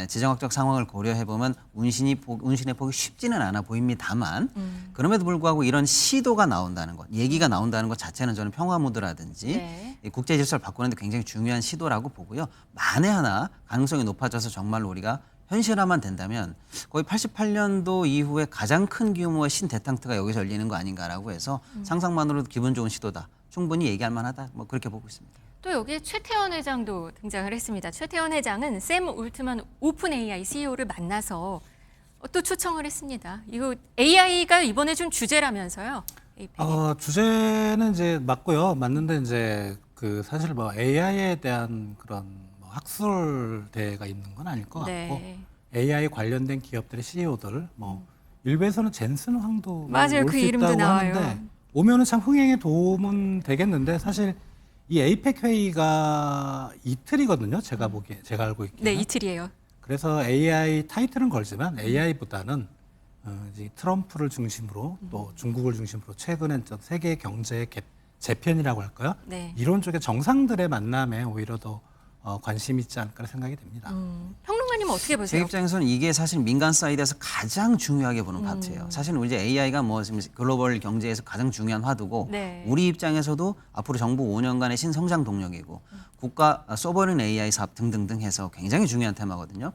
지정학적 상황을 고려해 보면 운신의 폭이 쉽지는 않아 보입니다만 그럼에도 불구하고 이런 시도가 나온다는 것, 얘기가 나온다는 것 자체는 저는 평화 무드라든지 네. 이 국제 질서를 바꾸는데 굉장히 중요한 시도라고 보고요. 만에 하나 가능성이 높아져서 정말로 우리가 현실화만 된다면 거의 88년도 이후에 가장 큰 규모의 신대탕트가 여기서 열리는 거 아닌가라고 해서 상상만으로도 기분 좋은 시도다. 충분히 얘기할 만하다. 뭐 그렇게 보고 있습니다. 또 여기에 최태원 회장도 등장을 했습니다. 최태원 회장은 샘 울트만 오픈 AI CEO를 만나서 또 초청을 했습니다. 이거 AI가 이번에 좀 주제라면서요? 주제는 이제 맞고요. 맞는데 이제 그 사실 뭐 AI에 대한 그런 뭐 학술 대회가 있는 건 아닐 것 같고 네. AI 관련된 기업들의 CEO들 뭐 일부에서는 젠슨 황도 맞아요. 올 그 수 이름도 있다고 나와요. 하는데 오면은 참 흥행에 도움은 되겠는데 사실 이 에이펙 회의가 이틀이거든요. 제가 보기에 제가 알고 있기에. 네, 이틀이에요. 그래서 AI 타이틀은 걸지만 AI보다는 이제 트럼프를 중심으로 또 중국을 중심으로 최근에 세계 경제 재편이라고 할까요? 네. 이런 쪽의 정상들의 만남에 오히려 더 관심이 있지 않을까 생각이 됩니다. 평론가님은 어떻게 제 보세요? 입장에서는 이게 사실 민간 사이드에서 가장 중요하게 보는 파트예요. 사실 이제 AI가 뭐 지금 글로벌 경제에서 가장 중요한 화두고 네. 우리 입장에서도 앞으로 정부 5년간의 신성장 동력이고 국가 소버린 AI 사업 등등등 해서 굉장히 중요한 테마거든요.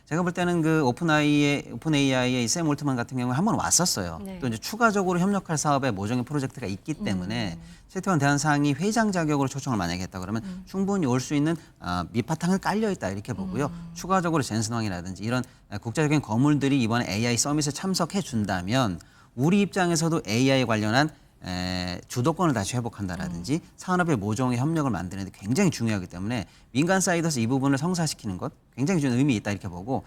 제가 볼 때는 그 오픈 AI의 샘 올트만 같은 경우에 한번 왔었어요. 네. 또 이제 추가적으로 협력할 사업에 모종의 프로젝트가 있기 때문에 최태원 대한상이 회장 자격으로 초청을 만약에 했다 그러면 충분히 올 수 있는 밑바탕을 깔려 있다 이렇게 보고요. 추가적으로 젠슨왕이라든지 이런 국제적인 거물들이 이번에 AI 서밋에 참석해 준다면 우리 입장에서도 AI 관련한 주도권을 다시 회복한다라든지 산업의 모종의 협력을 만드는 데 굉장히 중요하기 때문에 민간 사이드에서 이 부분을 성사시키는 것 굉장히 좀 의미 있다 이렇게 보고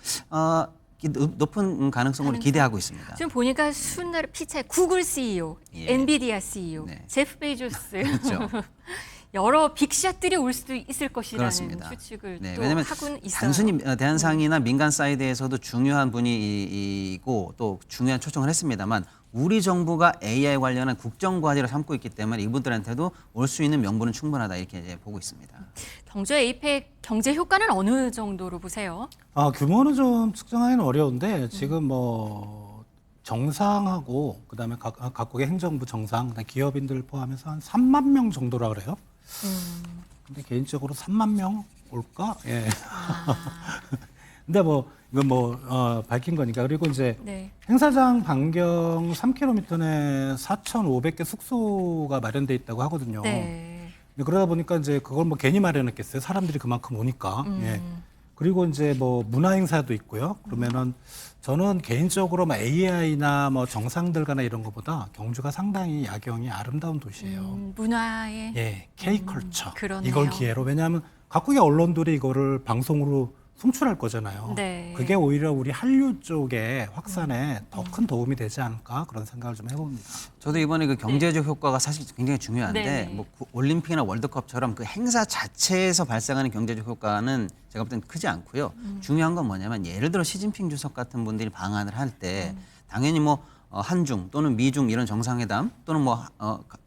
높은 가능성으로 기대하고 있습니다. 지금 보니까 순날 피차의 구글 CEO, 예. 엔비디아 CEO, 네. 제프 베이조스 그렇죠. 여러 빅샷들이 올 수도 있을 것이라는 그렇습니다. 추측을 네, 또 왜냐하면 하고는 있어요. 단순히 대한상이나 민간 사이드에서도 중요한 분이고 또 중요한 초청을 했습니다만 우리 정부가 AI 관련한 국정 과제를 삼고 있기 때문에 이분들한테도 올 수 있는 명분은 충분하다 이렇게 이제 보고 있습니다. 경제 에이펙 경제 효과는 어느 정도로 보세요? 규모는 좀 측정하기는 어려운데 지금 뭐 정상하고 그다음에 각국의 행정부 정상, 그다음에 기업인들 포함해서 한 3만 명 정도라 그래요. 근데 개인적으로 3만 명 올까? 예. 근데 뭐 이건 뭐 밝힌 거니까. 그리고 이제 네. 행사장 반경 3km 내 4,500개 숙소가 마련돼 있다고 하거든요. 네. 근데 그러다 보니까 이제 그걸 뭐 괜히 마련했겠어요. 사람들이 그만큼 오니까. 예. 그리고 이제 뭐 문화 행사도 있고요. 그러면은 저는 개인적으로 뭐 AI나 뭐 정상들과나 이런 것보다 경주가 상당히 야경이 아름다운 도시예요. 문화의 예, K컬처. 그러네요. 이걸 기회로. 왜냐하면 각국의 언론들이 이거를 방송으로 송출할 거잖아요. 네. 그게 오히려 우리 한류 쪽의 확산에 더 큰 도움이 되지 않을까 그런 생각을 좀 해봅니다. 저도 이번에 그 경제적 효과가 사실 굉장히 중요한데 네. 뭐 올림픽이나 월드컵처럼 그 행사 자체에서 발생하는 경제적 효과는 제가 볼 때는 크지 않고요. 중요한 건 뭐냐면 예를 들어 시진핑 주석 같은 분들이 방한을 할 때 당연히 뭐 한중 또는 미중 이런 정상회담 또는 뭐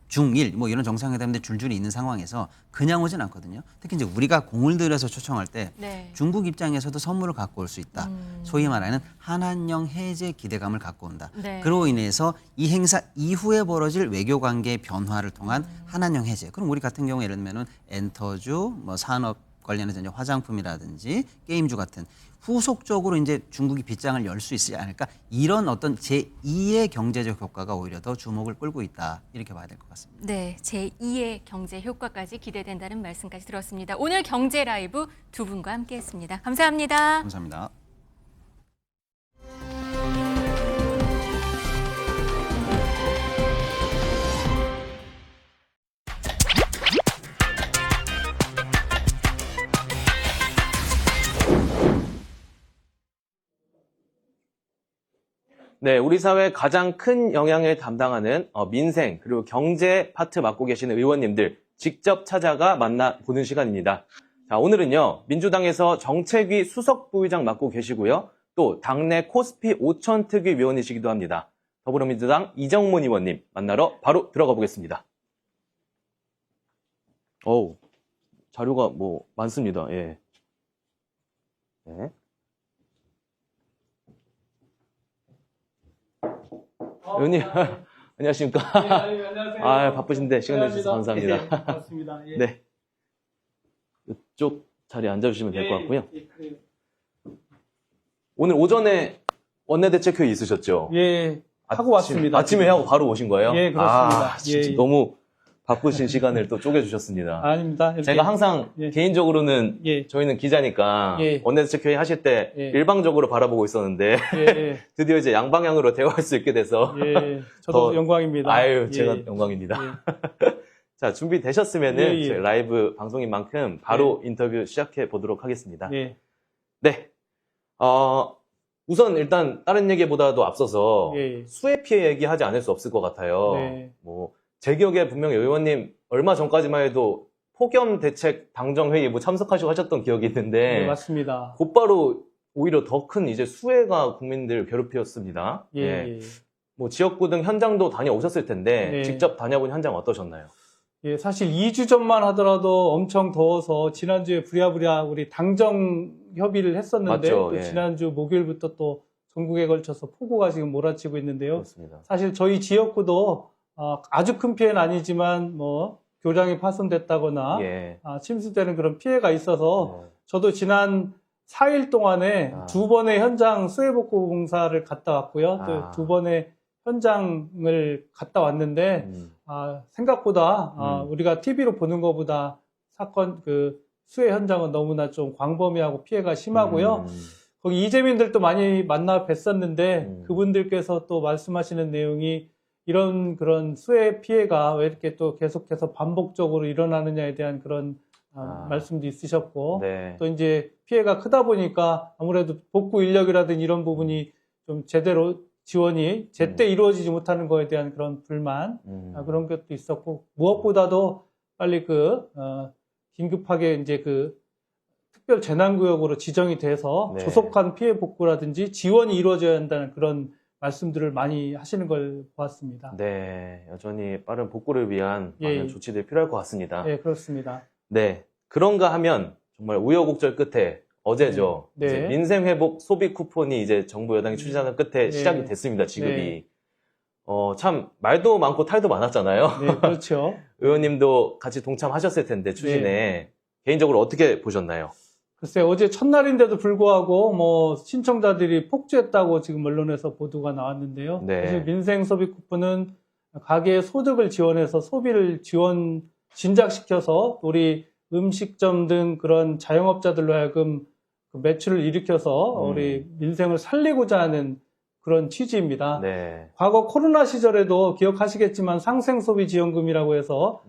중일 뭐 이런 정상회담인데 줄줄이 있는 상황에서 그냥 오진 않거든요. 특히 이제 우리가 공을 들여서 초청할 때 네. 중국 입장에서도 선물을 갖고 올 수 있다. 소위 말하는 한한령 해제 기대감을 갖고 온다. 네. 그로 인해서 이 행사 이후에 벌어질 외교 관계의 변화를 통한 한한령 해제. 그럼 우리 같은 경우 예를 들면은 엔터주, 뭐 산업 관련해서 이제 화장품이라든지 게임주 같은 후속적으로 이제 중국이 빗장을 열 수 있지 않을까 이런 어떤 제2의 경제적 효과가 오히려 더 주목을 끌고 있다 이렇게 봐야 될 것 같습니다. 네, 제2의 경제 효과까지 기대된다는 말씀까지 들었습니다. 오늘 경제 라이브 두 분과 함께했습니다. 감사합니다. 감사합니다. 네, 우리 사회에 가장 큰 영향을 담당하는 민생 그리고 경제 파트 맡고 계시는 의원님들 직접 찾아가 만나보는 시간입니다. 자, 오늘은요, 민주당에서 정책위 수석 부의장 맡고 계시고요. 또 당내 코스피 5천 특위 위원이시기도 합니다. 더불어민주당 이정문 의원님 만나러 바로 들어가 보겠습니다. 자료가 뭐 많습니다. 예. 네. 의원님, 안녕하십니까? 네, 안녕하세요. 아, 바쁘신데 시간 내주셔서 감사합니다. 네, 고맙습니다. 예. 네. 이쪽 자리에 앉아주시면 될 것 같고요. 그래요. 오늘 오전에 원내대책회의 있으셨죠? 예, 하고 왔습니다. 아침에 지금. 하고 바로 오신 거예요? 예, 그렇습니다. 아, 진짜 예. 너무 바쁘신 시간을 또 쪼개주셨습니다. 아닙니다. 이렇게. 제가 항상 예. 개인적으로는 예. 저희는 기자니까 예. 원내대책회의 하실 때 예. 일방적으로 바라보고 있었는데 예. 드디어 이제 양방향으로 대화할 수 있게 돼서 예. 저도 더- 영광입니다. 아유 예. 제가 영광입니다. 예. 자 준비되셨으면은 예, 예. 저희 라이브 방송인 만큼 바로 인터뷰 시작해 보도록 하겠습니다. 예. 네. 우선 일단 다른 얘기보다도 앞서서 예. 수해 피해 얘기하지 않을 수 없을 것 같아요. 네. 뭐 제 기억에 분명히 의원님 얼마 전까지만 해도 폭염 대책 당정회의 뭐 참석하시고 하셨던 기억이 있는데 네, 맞습니다. 곧바로 오히려 더 큰 이제 수해가 국민들 괴롭혔습니다. 예. 예. 예. 뭐 지역구 등 현장도 다녀오셨을 텐데 네. 직접 다녀본 현장 어떠셨나요? 예, 사실 2주 전만 하더라도 엄청 더워서 지난주에 부랴부랴 우리 당정 협의를 했었는데 맞죠, 또 예. 지난주 목요일부터 또 전국에 걸쳐서 폭우가 지금 몰아치고 있는데요. 그렇습니다. 사실 저희 지역구도 아주 큰 피해는 아니지만 뭐 교량이 파손됐다거나 예. 침수되는 그런 피해가 있어서 네. 저도 지난 4일 동안에 아. 2번의 현장 수해복구 공사를 갔다 왔고요. 아. 또 2번의 현장을 갔다 왔는데 생각보다 우리가 TV로 보는 것보다 사건 그 수해 현장은 너무나 좀 광범위하고 피해가 심하고요. 거기 이재민들도 많이 만나 뵀었는데 그분들께서 또 말씀하시는 내용이 이런 그런 수해 피해가 왜 이렇게 또 계속해서 반복적으로 일어나느냐에 대한 그런 말씀도 있으셨고 네. 또 이제 피해가 크다 보니까 아무래도 복구 인력이라든지 이런 부분이 좀 제대로 지원이 제때 이루어지지 못하는 거에 대한 그런 불만 그런 것도 있었고 무엇보다도 빨리 긴급하게 이제 특별 재난구역으로 지정이 돼서 네. 조속한 피해 복구라든지 지원이 이루어져야 한다는 그런 말씀들을 많이 하시는 걸 보았습니다. 네, 여전히 빠른 복구를 위한 예. 많은 조치들이 필요할 것 같습니다. 네, 그렇습니다. 네, 그런가 하면 정말 우여곡절 끝에 어제죠. 네. 이제 민생회복 소비 쿠폰이 이제 정부 여당이 추진하는 끝에 네. 시작이 됐습니다. 지급이. 네. 참 말도 많고 탈도 많았잖아요. 네, 그렇죠. 의원님도 같이 동참하셨을 텐데 추진에 개인적으로 어떻게 보셨나요? 글쎄, 어제 첫날인데도 불구하고 뭐 신청자들이 폭주했다고 지금 언론에서 보도가 나왔는데요. 네. 사실 민생 소비 쿠폰은 가계의 소득을 지원해서 소비를 진작시켜서 우리 음식점 등 그런 자영업자들로 하여금 그 매출을 일으켜서 우리 민생을 살리고자 하는 그런 취지입니다. 네. 과거 코로나 시절에도 기억하시겠지만 상생소비지원금이라고 해서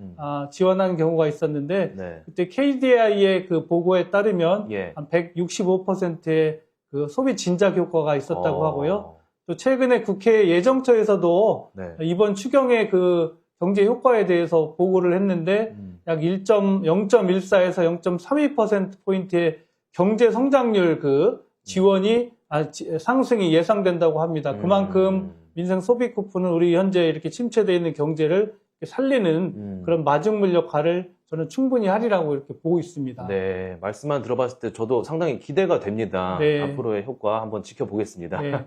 지원한 경우가 있었는데 네. 그때 KDI의 그 보고에 따르면 예. 한 165%의 그 소비 진작 효과가 있었다고 하고요. 또 최근에 국회 예정처에서도 네. 이번 추경의 그 경제 효과에 대해서 보고를 했는데 약 0.14에서 0.32%포인트의 경제 성장률 그 지원이 상승이 예상된다고 합니다. 그만큼 민생 소비 쿠폰은 우리 현재 이렇게 침체되어 있는 경제를 살리는 그런 마중물 역할을 저는 충분히 하리라고 이렇게 보고 있습니다. 네, 말씀만 들어봤을 때 저도 상당히 기대가 됩니다. 네. 앞으로의 효과 한번 지켜보겠습니다. 네.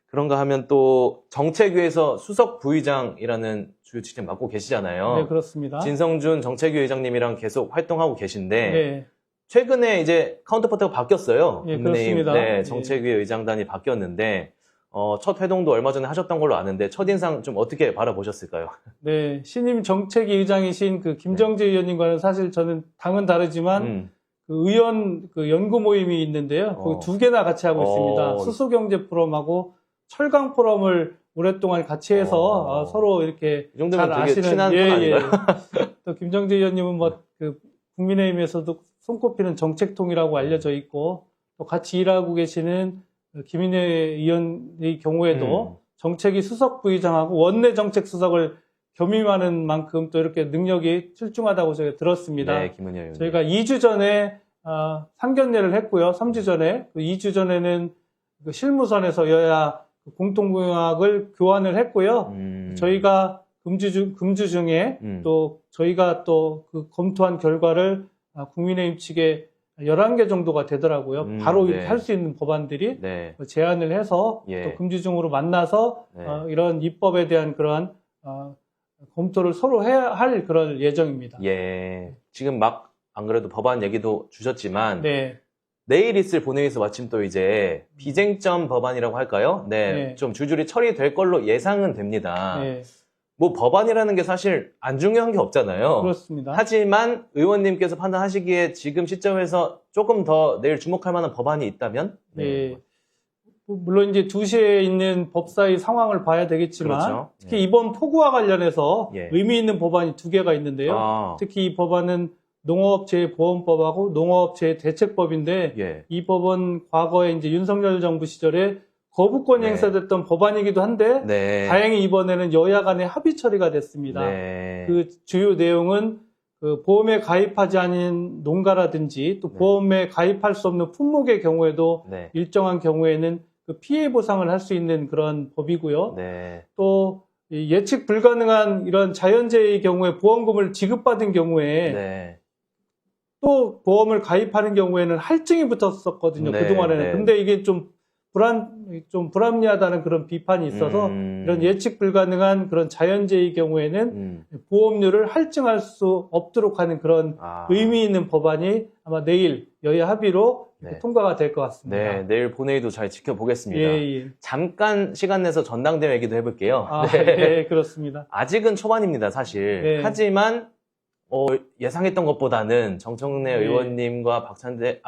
그런가 하면 또 정책위에서 수석 부의장이라는 주요 직책 맡고 계시잖아요. 네, 그렇습니다. 진성준 정책위 의장님이랑 계속 활동하고 계신데 네. 최근에 이제 카운터파트가 바뀌었어요. 예, 국민의힘, 그렇습니다. 네, 예. 정책위 의장단이 바뀌었는데 첫 회동도 얼마 전에 하셨던 걸로 아는데 첫인상 좀 어떻게 바라보셨을까요? 네, 신임 정책위 의장이신 그 김정재 의원님과는 사실 저는 당은 다르지만 그 의원 그 연구 모임이 있는데요. 거기 두 개나 같이 하고 있습니다. 수소경제 포럼하고 철강 포럼을 오랫동안 같이 해서 서로 이렇게 이 정도면 잘 되게 아시는 친한 분 아닌가요? 또 김정재 의원님은 뭐 그 국민의힘에서도 손꼽히는 정책통이라고 알려져 있고 또 같이 일하고 계시는 김인혜 의원의 경우에도 정책위 수석 부의장하고 원내 정책 수석을 겸임하는 만큼 또 이렇게 능력이 출중하다고 제가 들었습니다. 네, 김은혜 의원님. 저희가 2주 전에 상견례를 했고요. 3주 전에 2주 전에는 그 실무선에서 여야 공통공약을 교환을 했고요. 저희가 금주 중에 또 저희가 또 그 검토한 결과를 국민의힘 측에 11개 정도가 되더라고요. 바로 네. 할 수 있는 법안들이 네. 제안을 해서 예. 또 금주 중으로 만나서 네. 이런 입법에 대한 그러한 검토를 서로 해야 할 그런 예정입니다. 예. 지금 막 안 그래도 법안 얘기도 주셨지만 네. 내일 있을 본회의에서 마침 또 이제 비쟁점 법안이라고 할까요? 네. 네. 좀 줄줄이 처리될 걸로 예상은 됩니다. 네. 뭐 법안이라는 게 사실 안 중요한 게 없잖아요. 그렇습니다. 하지만 의원님께서 판단하시기에 지금 시점에서 조금 더 내일 주목할 만한 법안이 있다면? 예. 물론 이제 2시에 있는 법사위 상황을 봐야 되겠지만 그렇죠. 특히 이번 폭우와 관련해서 예. 의미 있는 법안이 2개가 있는데요. 특히 이 법안은 농업재해보험법하고 농업재해대책법인데 예. 이 법은 과거에 이제 윤석열 정부 시절에 거부권이 네. 행사됐던 법안이기도 한데 네. 다행히 이번에는 여야 간의 합의 처리가 됐습니다. 네. 그 주요 내용은 그 보험에 가입하지 않은 농가라든지 또 보험에 가입할 수 없는 품목의 경우에도 네. 일정한 경우에는 그 피해 보상을 할 수 있는 그런 법이고요. 네. 또 이 예측 불가능한 이런 자연재해의 경우에 보험금을 지급받은 경우에 네. 또 보험을 가입하는 경우에는 할증이 붙었었거든요. 네, 그동안에는. 네. 근데 이게 좀 불합리하다는 그런 비판이 있어서 이런 예측 불가능한 그런 자연재해의 경우에는 보험료를 할증할 수 없도록 하는 그런 의미 있는 법안이 아마 내일 여야 합의로 네. 통과가 될 것 같습니다. 네, 내일 본회의도 잘 지켜보겠습니다. 예. 잠깐 시간 내서 전당대회 얘기도 해볼게요. 네, 그렇습니다. 아직은 초반입니다, 사실. 네. 하지만 예상했던 것보다는 정청래 네. 의원님과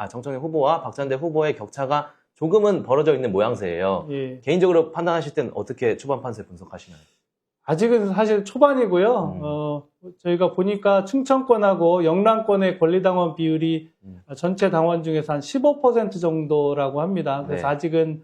정청래 후보와 박찬대 후보의 격차가 조금은 벌어져 있는 모양새예요. 예. 개인적으로 판단하실 때는 어떻게 초반 판세 분석하시나요? 아직은 사실 초반이고요. 저희가 보니까 충청권하고 영남권의 권리당원 비율이 전체 당원 중에서 한 15% 정도라고 합니다. 그래서 네. 아직은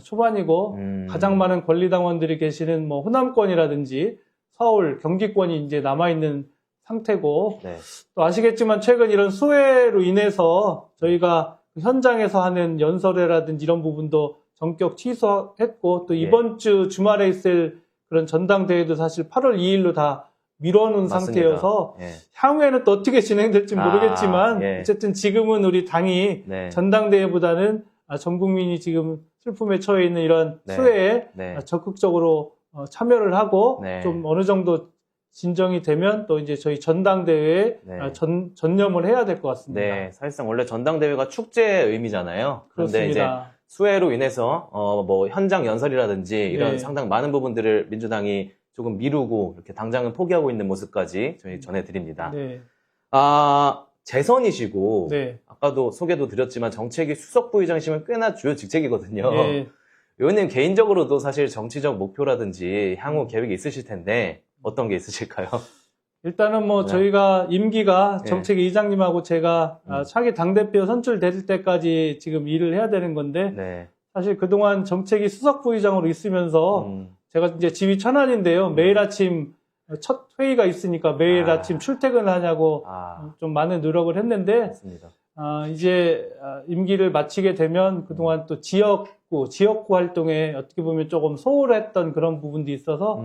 초반이고 가장 많은 권리당원들이 계시는 뭐 호남권이라든지 서울, 경기권이 이제 남아있는 상태고 네. 또 아시겠지만 최근 이런 수해로 인해서 저희가 현장에서 하는 연설회라든지 이런 부분도 전격 취소했고 또 이번 주 주말에 있을 그런 전당대회도 사실 8월 2일로 다 미뤄놓은 맞습니다. 상태여서 예. 향후에는 또 어떻게 진행될지 모르겠지만 예. 어쨌든 지금은 우리 당이 네. 전당대회보다는 전 국민이 지금 슬픔에 처해 있는 이런 네. 수해에 네. 적극적으로 참여를 하고 네. 좀 어느 정도 진정이 되면 또 이제 저희 전당대회에 네. 전념을 해야 될 것 같습니다. 네, 사실상 원래 전당대회가 축제의 의미잖아요. 그런데 그렇습니다. 이제 수해로 인해서 뭐 현장 연설이라든지 이런 네. 상당 많은 부분들을 민주당이 조금 미루고 이렇게 당장은 포기하고 있는 모습까지 저희 전해드립니다. 네. 재선이시고 네. 아까도 소개도 드렸지만 정책위 수석부의장이시면 꽤나 주요 직책이거든요. 예. 의원님 개인적으로도 사실 정치적 목표라든지 향후 계획이 있으실 텐데 어떤 게 있으실까요? 일단은 뭐 네. 저희가 임기가 네. 정책위 이장님하고 제가 차기 당대표 선출될 때까지 지금 일을 해야 되는 건데 네. 사실 그동안 정책위 수석부의장으로 있으면서 제가 이제 집이 천안인데요. 매일 아침 첫 회의가 있으니까 매일 아침 출퇴근을 하냐고 좀 많은 노력을 했는데 맞습니다. 이제 임기를 마치게 되면 그동안 또 지역구 활동에 어떻게 보면 조금 소홀했던 그런 부분도 있어서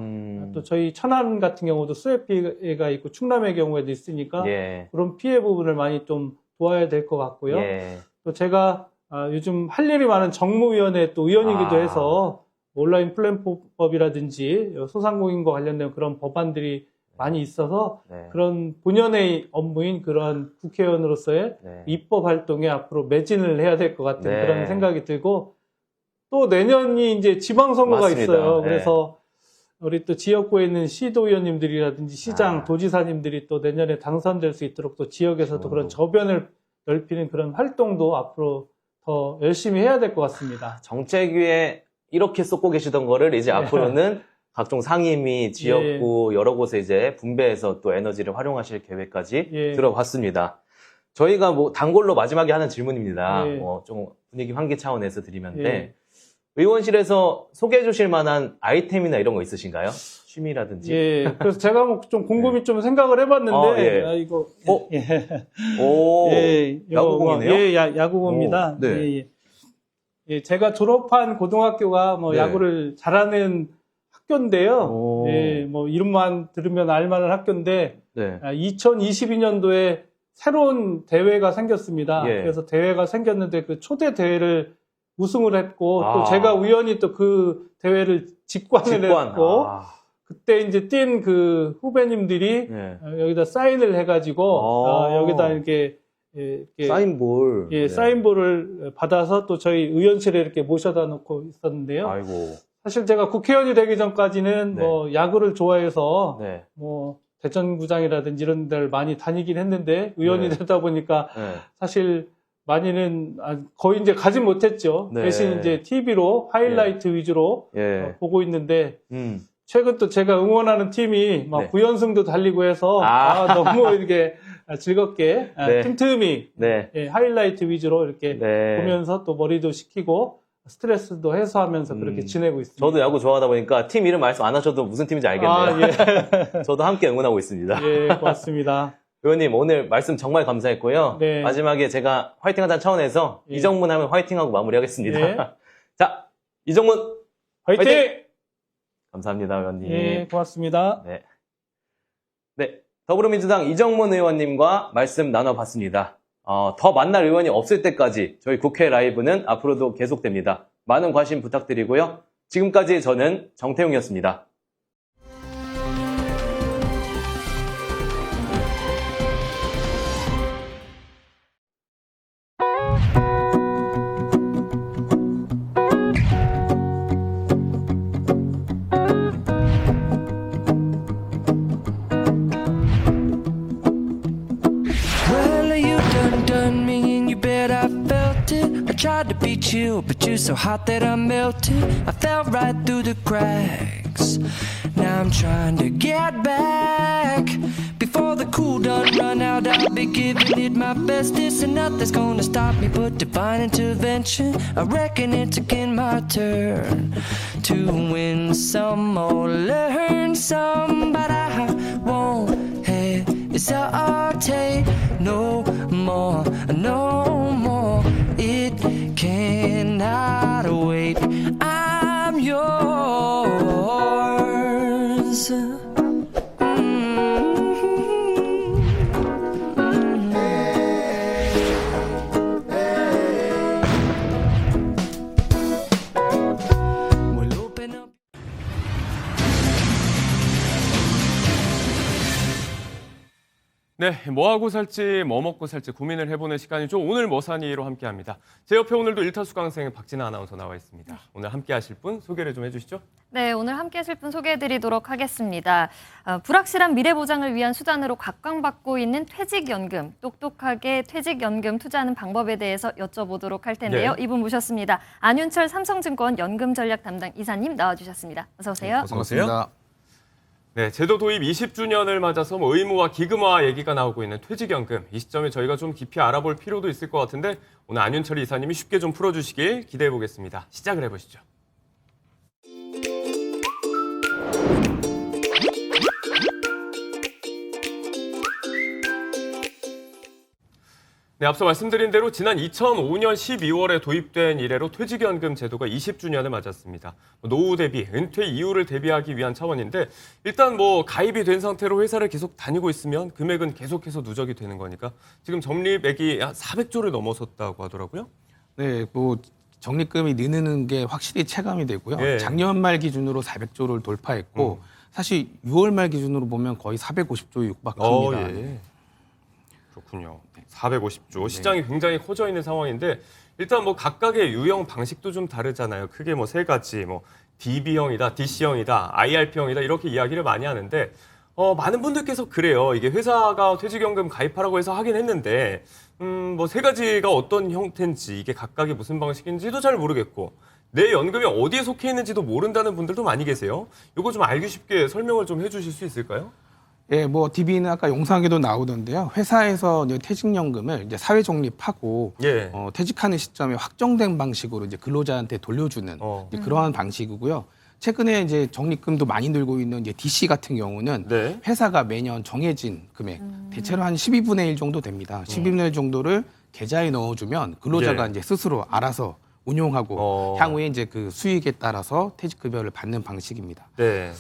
또 저희 천안 같은 경우도 수해 피해가 있고 충남의 경우에도 있으니까 예. 그런 피해 부분을 많이 좀 도와야 될 것 같고요. 예. 또 제가 요즘 할 일이 많은 정무위원회 또 의원이기도 해서 온라인 플랫폼법이라든지 소상공인과 관련된 그런 법안들이 많이 있어서 네. 그런 본연의 업무인 그런 국회의원으로서의 네. 입법 활동에 앞으로 매진을 해야 될 것 같은 네. 그런 생각이 들고 또 내년이 이제 지방선거가 맞습니다. 있어요. 네. 그래서 우리 또 지역구에 있는 시도의원님들이라든지 시장, 도지사님들이 또 내년에 당선될 수 있도록 또 지역에서도 그런 저변을 넓히는 그런 활동도 앞으로 더 열심히 해야 될 것 같습니다. 정책위에 이렇게 쏟고 계시던 거를 이제 앞으로는 각종 상임위, 지역구 여러 곳에 이제 분배해서 또 에너지를 활용하실 계획까지 들어봤습니다. 저희가 뭐 단골로 마지막에 하는 질문입니다. 좀 분위기 환기 차원에서 드리면데 의원실에서 소개해 주실 만한 아이템이나 이런 거 있으신가요? 취미라든지. 예. 그래서 제가 뭐 좀 곰곰이 좀 생각을 해봤는데 이거 오, 야구공이네요. 예, 야구공입니다. 오, 네. 예, 제가 졸업한 고등학교가 뭐 야구를 잘하는 학교인데요. 예, 뭐 이름만 들으면 알만한 학교인데 2022년도에 새로운 대회가 생겼습니다. 그래서 대회가 생겼는데 그 초대 대회를 우승을 했고 또 제가 우연히 또 그 대회를 직관을 했고 그때 이제 뛴 그 후배님들이 여기다 사인을 해가지고 여기다 이렇게 사인볼. 사인볼을 받아서 또 저희 의원실에 이렇게 모셔다 놓고 있었는데요. 아이고. 사실 제가 국회의원이 되기 전까지는 네. 뭐 야구를 좋아해서 네. 뭐 대전구장이라든지 이런 데를 많이 다니긴 했는데 의원이 네. 되다 보니까 네. 사실 많이는 거의 이제 가지 못했죠. 네. 대신 이제 TV로 하이라이트 위주로 예. 보고 있는데 최근 또 제가 응원하는 팀이 막 네. 9연승도 달리고 해서 너무 이렇게 즐겁게 네. 틈틈이 네. 예, 하이라이트 위주로 이렇게 네. 보면서 또 머리도 식히고 스트레스도 해소하면서 그렇게 지내고 있습니다. 저도 야구 좋아하다 보니까 팀 이름 말씀 안 하셔도 무슨 팀인지 알겠네요. 예. 저도 함께 응원하고 있습니다. 예, 고맙습니다. 의원님 오늘 말씀 정말 감사했고요. 네. 마지막에 제가 화이팅하자는 차원에서 예. 이정문 하면 화이팅하고 마무리하겠습니다. 예. 자, 이정문 화이팅! 감사합니다, 의원님. 예, 고맙습니다. 네. 네, 더불어민주당 이정문 의원님과 말씀 나눠봤습니다. 더 만날 의원이 없을 때까지 저희 국회 라이브는 앞으로도 계속됩니다. 많은 관심 부탁드리고요. 지금까지 저는 정태웅이었습니다. Well, you done me and you bet I felt it. I tried to beat you, but you're so hot that I melted. I fell right through the cracks. Now I'm trying to get back. Before the cool done run out, I'll be giving it my bestest. And nothing's gonna stop me but divine intervention. I reckon it's again my turn to win some or learn some. But I won't hesitate no more, no more. It cannot wait. I'm yours. We'll open up. 네, 뭐 하고 살지, 뭐 먹고 살지 고민을 해보는 시간이죠. 오늘 머사니로 함께합니다. 제 옆에 오늘도 일타수강생 박진아 아나운서 나와 있습니다. 오늘 함께하실 분 소개를 좀 해주시죠. 네, 오늘 함께 하실 분 소개해드리도록 하겠습니다. 불확실한 미래 보장을 위한 수단으로 각광받고 있는 퇴직연금, 똑똑하게 퇴직연금 투자하는 방법에 대해서 여쭤보도록 할 텐데요. 네. 이분 모셨습니다. 안윤철 삼성증권 연금전략 담당 이사님 나와주셨습니다. 어서 오세요. 반갑습니다. 네, 제도 도입 20주년을 맞아서 의무와 기금화 얘기가 나오고 있는 퇴직연금. 이 시점에 저희가 좀 깊이 알아볼 필요도 있을 것 같은데 오늘 안윤철 이사님이 쉽게 좀 풀어주시길 기대해 보겠습니다. 시작을 해보시죠. 네, 앞서 말씀드린 대로 지난 2005년 12월에 도입된 이래로 퇴직연금 제도가 20주년을 맞았습니다. 노후 대비, 은퇴 이후를 대비하기 위한 차원인데 일단 뭐 가입이 된 상태로 회사를 계속 다니고 있으면 금액은 계속해서 누적이 되는 거니까 지금 적립액이 400조를 넘어섰다고 하더라고요. 네, 뭐 적립금이 느는 게 확실히 체감이 되고요. 예. 작년 말 기준으로 400조를 돌파했고 사실 6월 말 기준으로 보면 거의 450조 육박합니다. 예. 그렇군요. 450조. 시장이 굉장히 커져 있는 상황인데 일단 뭐 각각의 유형 방식도 좀 다르잖아요. 크게 뭐 세 가지, 뭐 DB형이다, DC형이다, IRP형이다 이렇게 이야기를 많이 하는데 많은 분들께서 그래요. 이게 회사가 퇴직연금 가입하라고 해서 하긴 했는데 뭐 세 가지가 어떤 형태인지 이게 각각이 무슨 방식인지도 잘 모르겠고 내 연금이 어디에 속해 있는지도 모른다는 분들도 많이 계세요. 이거 좀 알기 쉽게 설명을 좀 해주실 수 있을까요? 예, 뭐 DB는 아까 영상에도 나오던데요. 회사에서 이제 퇴직연금을 이제 사회 적립하고 예. 퇴직하는 시점에 확정된 방식으로 이제 근로자한테 돌려주는 이제 그러한 방식이고요. 최근에 이제 적립금도 많이 늘고 있는 이제 DC 같은 경우는 네. 회사가 매년 정해진 금액, 대체로 한 12분의 1 정도 됩니다. 12분의 1 정도를 계좌에 넣어주면 근로자가 예. 이제 스스로 알아서 운용하고 향후에 이제 그 수익에 따라서 퇴직급여를 받는 방식입니다. 네.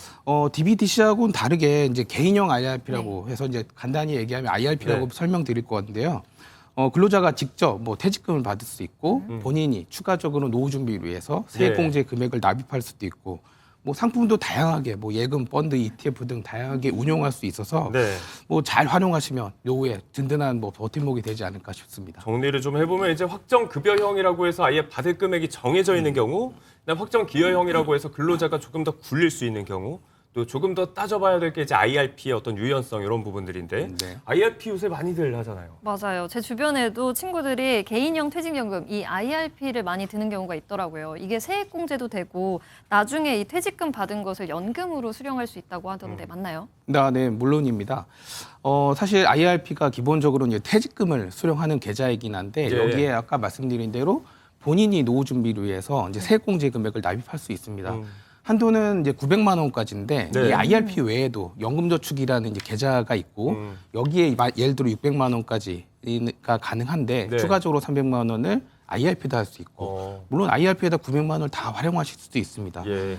DBDC하고는 다르게 이제 개인형 IRP라고 해서 이제 간단히 얘기하면 IRP라고 설명드릴 건데요. 근로자가 직접 뭐 퇴직금을 받을 수 있고 본인이 추가적으로 노후 준비를 위해서 세액공제 금액을 납입할 수도 있고 뭐 상품도 다양하게 뭐 예금, 펀드, ETF 등 다양하게 운용할 수 있어서 네. 뭐 잘 활용하시면 노후에 든든한 뭐 버팀목이 되지 않을까 싶습니다. 정리를 좀 해보면 이제 확정 급여형이라고 해서 아예 받을 금액이 정해져 있는 경우, 그다음 확정 기여형이라고 해서 근로자가 조금 더 굴릴 수 있는 경우, 또 조금 더 따져봐야 될 게 이제 IRP의 어떤 유연성 이런 부분들인데 IRP 요새 많이들 하잖아요. 맞아요. 제 주변에도 친구들이 개인형 퇴직연금, 이 IRP를 많이 드는 경우가 있더라고요. 이게 세액공제도 되고 나중에 이 퇴직금 받은 것을 연금으로 수령할 수 있다고 하던데 맞나요? 네, 물론입니다. 사실 IRP가 기본적으로 이제 퇴직금을 수령하는 계좌이긴 한데 예. 여기에 아까 말씀드린 대로 본인이 노후 준비를 위해서 이제 세액공제 금액을 납입할 수 있습니다. 한도는 이제 900만 원까지인데 네. 이 IRP 외에도 연금저축이라는 이제 계좌가 있고 여기에 예를 들어 600만 원까지가 가능한데 네. 추가적으로 300만 원을 IRP도 할 수 있고 물론 IRP에다 900만 원을 다 활용하실 수도 있습니다. 예.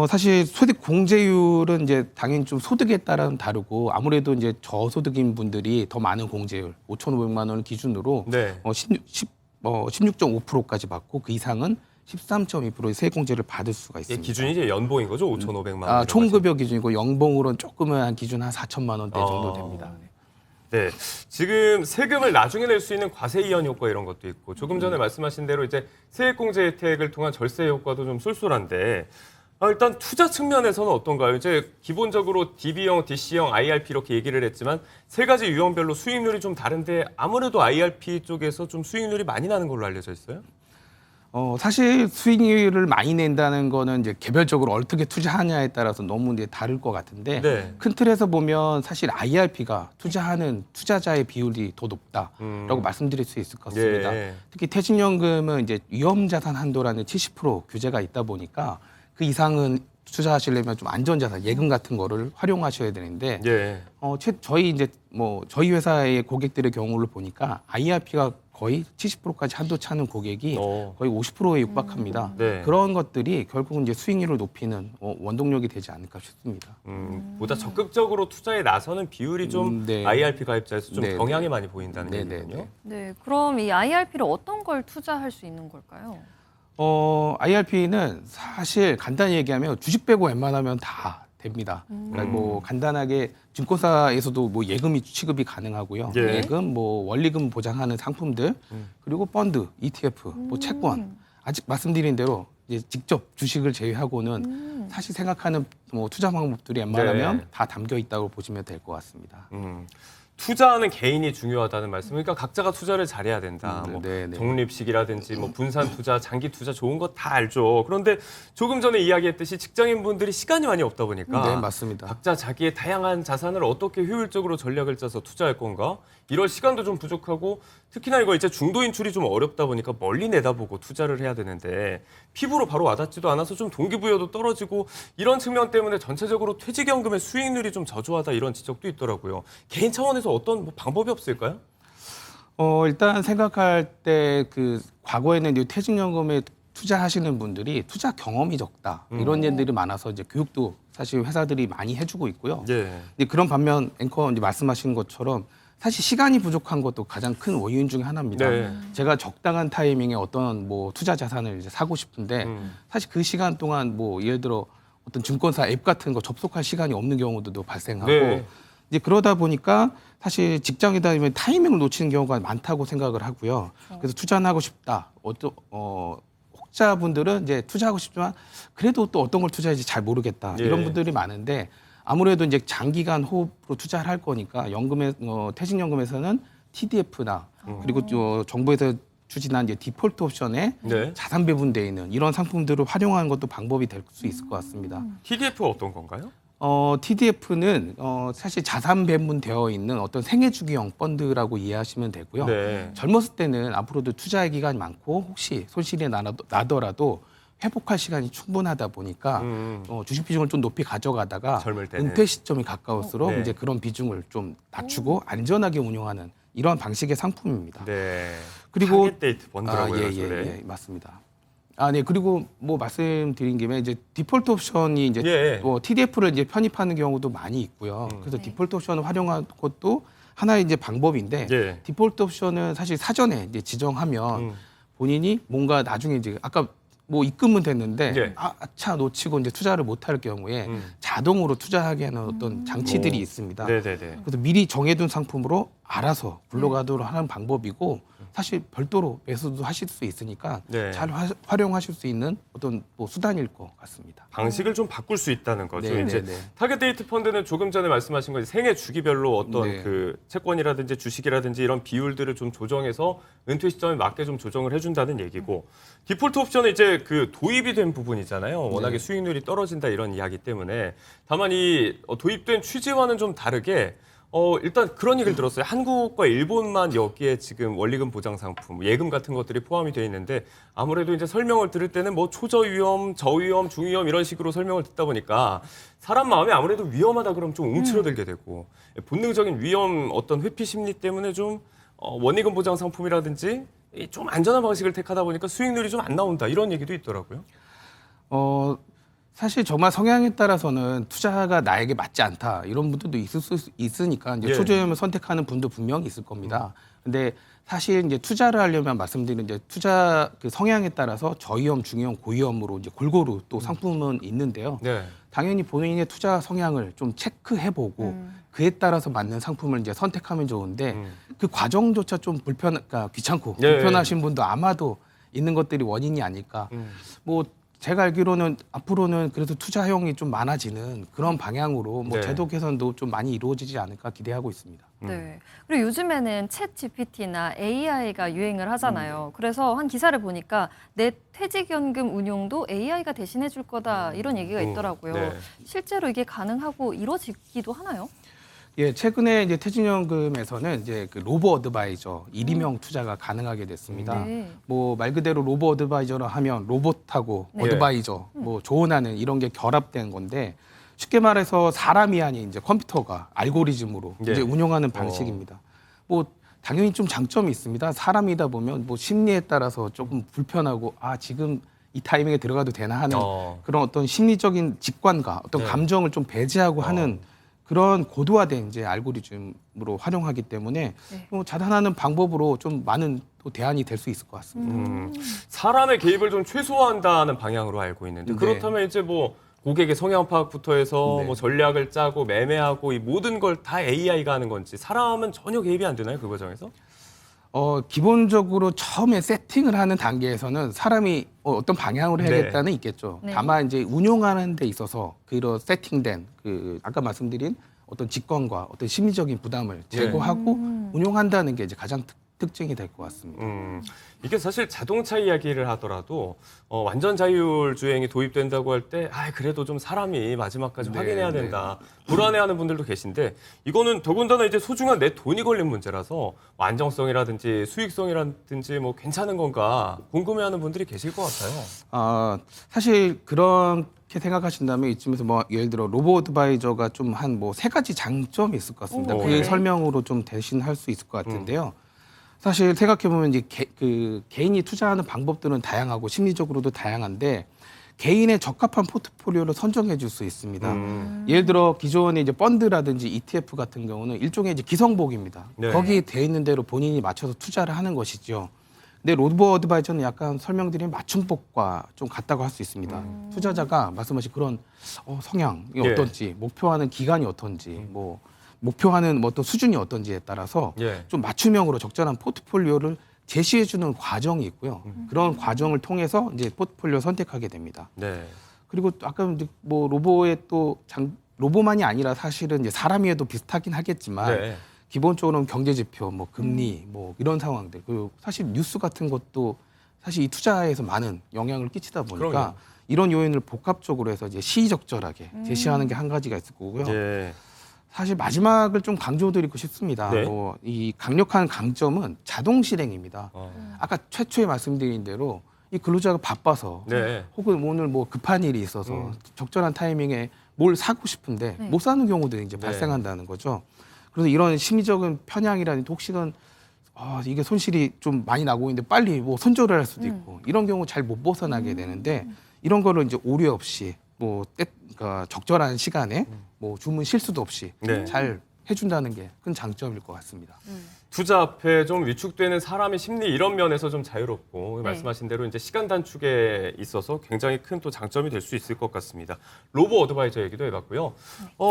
사실 소득 공제율은 이제 당연히 좀 소득에 따라 다르고 아무래도 이제 저소득인 분들이 더 많은 공제율 5,500만 원을 기준으로 네. 16.5%까지 받고 그 이상은 13.2%의 세액공제를 받을 수가 있습니다. 기준이 이제 연봉인 거죠? 5,500만 원. 총급여 기준이고 연봉으로는 조금은 한 기준 한 4천만 원대 정도 됩니다. 네, 지금 세금을 나중에 낼 수 있는 과세 이연 효과 이런 것도 있고 조금 전에 말씀하신 대로 이제 세액공제 혜택을 통한 절세 효과도 좀 쏠쏠한데 일단 투자 측면에서는 어떤가요? 이제 기본적으로 DB형, DC형, IRP 이렇게 얘기를 했지만 세 가지 유형별로 수익률이 좀 다른데 아무래도 IRP 쪽에서 좀 수익률이 많이 나는 걸로 알려져 있어요? 사실 수익률을 많이 낸다는 거는 이제 개별적으로 어떻게 투자하냐에 따라서 너무 이제 다를 것 같은데 네. 큰 틀에서 보면 사실 IRP가 투자하는 투자자의 비율이 더 높다라고 말씀드릴 수 있을 것 같습니다. 예. 특히 퇴직연금은 이제 위험자산 한도라는 70% 규제가 있다 보니까 그 이상은 투자하시려면 좀 안전자산, 예금 같은 거를 활용하셔야 되는데 예. 저희 회사의 고객들의 경우를 보니까 IRP가 거의 70%까지 한도 차는 고객이 거의 50%에 육박합니다. 네. 그런 것들이 결국은 이제 수익률을 높이는 원동력이 되지 않을까 싶습니다. 보다 적극적으로 투자에 나서는 비율이 좀 IRP 가입자에서 좀 경향이 많이 보인다는 얘기군요. 네, 그럼 이 IRP를 어떤 걸 투자할 수 있는 걸까요? IRP는 사실 간단히 얘기하면 주식 빼고 웬만하면 다 됩니다. 그러니까 뭐 간단하게 증권사에서도 뭐 예금이 취급이 가능하고요. 예. 예금, 뭐 원리금 보장하는 상품들, 그리고 펀드, ETF, 뭐 채권. 아직 말씀드린 대로 이제 직접 주식을 제외하고는 사실 생각하는 뭐 투자 방법들이 웬만하면 다 담겨 있다고 보시면 될 것 같습니다. 투자하는 개인이 중요하다는 말씀. 그러니까 각자가 투자를 잘해야 된다. 뭐 적립식이라든지 뭐 분산 투자, 장기 투자 좋은 거 다 알죠. 그런데 조금 전에 이야기했듯이 직장인분들이 시간이 많이 없다 보니까 네, 맞습니다. 각자 자기의 다양한 자산을 어떻게 효율적으로 전략을 짜서 투자할 건가? 이럴 시간도 좀 부족하고 특히나 이거 이제 중도 인출이 좀 어렵다 보니까 멀리 내다보고 투자를 해야 되는데 피부로 바로 와닿지도 않아서 좀 동기부여도 떨어지고 이런 측면 때문에 전체적으로 퇴직연금의 수익률이 좀 저조하다 이런 지적도 있더라고요. 개인 차원에서 어떤 뭐 방법이 없을까요? 일단 생각할 때 그 과거에는 이제 퇴직연금에 투자하시는 분들이 투자 경험이 적다 이런 얘기들이 많아서 이제 교육도 사실 회사들이 많이 해주고 있고요. 예. 근데 그런 반면 앵커 이제 말씀하신 것처럼 사실 시간이 부족한 것도 가장 큰 원인 중에 하나입니다. 네. 제가 적당한 타이밍에 어떤 뭐 투자 자산을 이제 사고 싶은데 사실 그 시간 동안 뭐 예를 들어 어떤 증권사 앱 같은 거 접속할 시간이 없는 경우도 발생하고 네. 이제 그러다 보니까 사실 직장에 다니면 타이밍을 놓치는 경우가 많다고 생각을 하고요. 그래서 투자는 하고 싶다. 혹자분들은 이제 투자하고 싶지만 그래도 또 어떤 걸 투자할지 잘 모르겠다. 예. 이런 분들이 많은데 아무래도 이제 장기간 호흡으로 투자를 할 거니까 퇴직연금에서는 TDF나 그리고 또 정부에서 추진한 이제 디폴트 옵션에 자산 배분되어 있는 이런 상품들을 활용하는 것도 방법이 될 수 있을 것 같습니다. TDF가 어떤 건가요? TDF는 사실 자산 배분되어 있는 어떤 생애 주기형 펀드라고 이해하시면 되고요. 네. 젊었을 때는 앞으로도 투자의 기간이 많고 혹시 손실이 나더라도 회복할 시간이 충분하다 보니까 주식 비중을 좀 높이 가져가다가 젊을 때는. 은퇴 시점이 가까울수록 네. 이제 그런 비중을 좀 낮추고 안전하게 운용하는 이런 방식의 상품입니다. 네. 그리고 타겟 데이트 펀드라고 해서 예, 맞습니다. 네. 그리고 뭐 말씀드린 김에 이제 디폴트 옵션이 이제 뭐 TDF를 이제 편입하는 경우도 많이 있고요. 그래서 디폴트 옵션을 활용한 것도 하나의 이제 방법인데 디폴트 옵션은 사실 사전에 이제 지정하면 본인이 뭔가 나중에 이제 아까 뭐 입금은 됐는데 예. 아차 놓치고 이제 투자를 못할 경우에 자동으로 투자하게 하는 어떤 장치들이 있습니다. 네네네. 그래서 미리 정해둔 상품으로 알아서 굴러가도록 하는 방법이고 사실 별도로 매수도 하실 수 있으니까 네. 잘 활용하실 수 있는 어떤 뭐 수단일 것 같습니다. 방식을 좀 바꿀 수 있다는 거죠. 네, 이제 네, 네. 타겟 데이트 펀드는 조금 전에 말씀하신 거 생애 주기별로 어떤 네. 그 채권이라든지 주식이라든지 이런 비율들을 좀 조정해서 은퇴 시점에 맞게 좀 조정을 해준다는 얘기고 디폴트 옵션은 이제 그 도입이 된 부분이잖아요. 워낙에 수익률이 떨어진다 이런 이야기 때문에 다만 이 도입된 취지와는 좀 다르게 일단 그런 얘기를 들었어요. 한국과 일본만 여기에 지금 원리금 보장 상품, 예금 같은 것들이 포함이 되어 있는데 아무래도 이제 설명을 들을 때는 뭐 초저위험, 저위험, 중위험 이런 식으로 설명을 듣다 보니까 사람 마음에 아무래도 위험하다 그러면 좀 움츠러들게 되고 본능적인 위험 어떤 회피 심리 때문에 좀 원리금 보장 상품이라든지 좀 안전한 방식을 택하다 보니까 수익률이 좀 안 나온다 이런 얘기도 있더라고요. 사실 정말 성향에 따라서는 투자가 나에게 맞지 않다 이런 분들도 있을 수 있으니까 이제 예. 초저위험을 선택하는 분도 분명히 있을 겁니다. 근데 사실 이제 투자를 하려면 말씀드린 이제 투자 그 성향에 따라서 저위험, 중위험, 고위험으로 이제 골고루 또 상품은 있는데요. 네. 당연히 본인의 투자 성향을 좀 체크해보고 그에 따라서 맞는 상품을 이제 선택하면 좋은데 그 과정조차 좀 그러니까 귀찮고 예. 불편하신 분도 아마도 있는 것들이 원인이 아닐까. 뭐 제가 알기로는 앞으로는 그래도 투자형이 좀 많아지는 그런 방향으로 뭐 네. 제도 개선도 좀 많이 이루어지지 않을까 기대하고 있습니다. 네. 그리고 요즘에는 챗 GPT나 AI가 유행을 하잖아요. 그래서 한 기사를 보니까 내 퇴직연금 운용도 AI가 대신해 줄 거다 이런 얘기가 있더라고요. 네. 실제로 이게 가능하고 이루어지기도 하나요? 예, 최근에 이제 퇴직연금에서는 이제 그 로보 어드바이저 1인명 투자가 가능하게 됐습니다. 네. 뭐 말 그대로 로보 어드바이저로 하면 로봇하고 네. 어드바이저, 뭐 조언하는 이런 게 결합된 건데 쉽게 말해서 사람이 아닌 이제 컴퓨터가 알고리즘으로 네. 이제 운영하는 방식입니다. 뭐 당연히 좀 장점이 있습니다. 사람이다 보면 뭐 심리에 따라서 조금 불편하고 지금 이 타이밍에 들어가도 되나 하는 그런 어떤 심리적인 직관과 어떤 네. 감정을 좀 배제하고 하는 그런 고도화된 이제 알고리즘으로 활용하기 때문에 뭐 자단하는 방법으로 좀 많은 또 대안이 될 수 있을 것 같습니다. 사람의 개입을 좀 최소화한다는 방향으로 알고 있는데 네. 그렇다면 이제 뭐 고객의 성향 파악부터 해서 네. 뭐 전략을 짜고 매매하고 이 모든 걸 다 AI가 하는 건지 사람은 전혀 개입이 안 되나요? 그 과정에서? 기본적으로 처음에 세팅을 하는 단계에서는 사람이 어떤 방향으로 해야겠다는 있겠죠. 네. 다만 이제 운용하는 데 있어서 그런 세팅된 그 아까 말씀드린 어떤 직관과 어떤 심리적인 부담을 제거하고 운용한다는 게 이제 가장 특징이 될 것 같습니다. 이게 사실 자동차 이야기를 하더라도 완전 자율 주행이 도입된다고 할 때 그래도 좀 사람이 마지막까지 네, 확인해야 된다. 불안해하는 분들도 계신데 이거는 더군다나 이제 소중한 내 돈이 걸린 문제라서 안정성이라든지 수익성이라든지 뭐 괜찮은 건가 궁금해하는 분들이 계실 것 같아요. 사실 그렇게 생각하신다면 이쯤에서 뭐 예를 들어 로보 어드바이저가 좀 한 뭐 3가지 장점이 있을 것 같습니다. 오, 그 네. 설명으로 좀 대신할 수 있을 것 같은데요. 사실 생각해보면 이제 개인이 투자하는 방법들은 다양하고 심리적으로도 다양한데 개인의 적합한 포트폴리오를 선정해 줄 수 있습니다. 예를 들어 기존의 이제 펀드라든지 ETF 같은 경우는 일종의 이제 기성복입니다. 네. 거기에 돼 있는 대로 본인이 맞춰서 투자를 하는 것이죠. 근데 로보 어드바이저는 약간 설명드린 맞춤법과 좀 같다고 할 수 있습니다. 투자자가 말씀하신 그런 성향이 예. 어떤지, 목표하는 기간이 어떤지, 뭐 목표하는 어떤 수준이 어떤지에 따라서 예. 좀 맞춤형으로 적절한 포트폴리오를 제시해주는 과정이 있고요. 그런 과정을 통해서 이제 포트폴리오 선택하게 됩니다. 네. 그리고 또 아까 뭐 로보의 로보만이 아니라 사실은 이제 사람이어도 비슷하긴 하겠지만 네. 기본적으로는 경제 지표, 뭐 금리, 뭐 이런 상황들 그리고 사실 뉴스 같은 것도 사실 이 투자에서 많은 영향을 끼치다 보니까 그럼요. 이런 요인을 복합적으로 해서 이제 시의적절하게 제시하는 게 한 가지가 있을 거고요. 예. 사실 마지막을 좀 강조드리고 싶습니다. 네. 이 강력한 강점은 자동 실행입니다. 아까 최초에 말씀드린 대로 이 근로자가 바빠서 네. 혹은 오늘 뭐 급한 일이 있어서 적절한 타이밍에 뭘 사고 싶은데 못 사는 경우들이 이제 네. 발생한다는 거죠. 그래서 이런 심리적인 편향이라든지 혹시는 이게 손실이 좀 많이 나고 있는데 빨리 뭐 손절을 할 수도 있고 이런 경우 잘 못 벗어나게 되는데 이런 거를 이제 오류 없이 뭐 그러니까 적절한 시간에 뭐 주문 실수도 없이 네. 잘 해준다는 게 큰 장점일 것 같습니다. 투자 앞에 좀 위축되는 사람의 심리 이런 면에서 좀 자유롭고 말씀하신 대로 이제 시간 단축에 있어서 굉장히 큰 또 장점이 될 수 있을 것 같습니다. 로보 어드바이저 얘기도 해봤고요.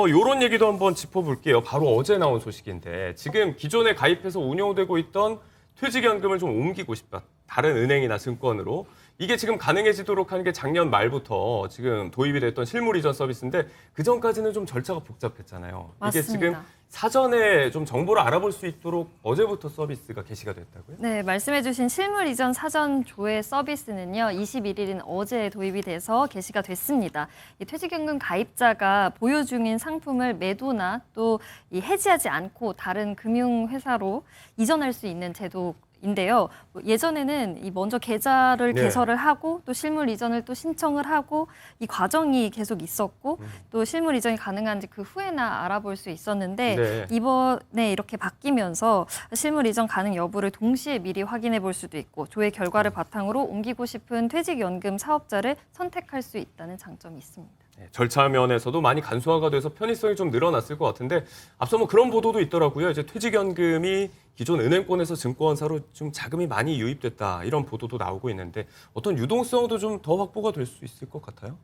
이런 얘기도 한번 짚어볼게요. 바로 어제 나온 소식인데 지금 기존에 가입해서 운영되고 있던 퇴직연금을 좀 옮기고 싶다. 다른 은행이나 증권으로. 이게 지금 가능해지도록 하는 게 작년 말부터 지금 도입이 됐던 실물 이전 서비스인데 그전까지는 좀 절차가 복잡했잖아요. 이게 맞습니다. 지금 사전에 좀 정보를 알아볼 수 있도록 어제부터 서비스가 개시가 됐다고요? 네, 말씀해주신 실물 이전 사전 조회 서비스는요, 21일인 어제 도입이 돼서 개시가 됐습니다. 이 퇴직연금 가입자가 보유 중인 상품을 매도나 또 이 해지하지 않고 다른 금융회사로 이전할 수 있는 제도인데요. 예전에는 이 먼저 계좌를 네. 개설을 하고 또 실물 이전을 또 신청을 하고 이 과정이 계속 있었고 또 실물 이전이 가능한지 그 후에나 알아볼 수 있었는데 네. 이번에 이렇게 바뀌면서 실물 이전 가능 여부를 동시에 미리 확인해 볼 수도 있고 조회 결과를 바탕으로 옮기고 싶은 퇴직연금 사업자를 선택할 수 있다는 장점이 있습니다. 네, 절차 면에서도 많이 간소화가 돼서 편의성이 좀 늘어났을 것 같은데 앞서 뭐 그런 보도도 있더라고요. 이제 퇴직연금이 기존 은행권에서 증권사로 좀 자금이 많이 유입됐다 이런 보도도 나오고 있는데 어떤 유동성도 좀 더 확보가 될 수 있을 것 같아요.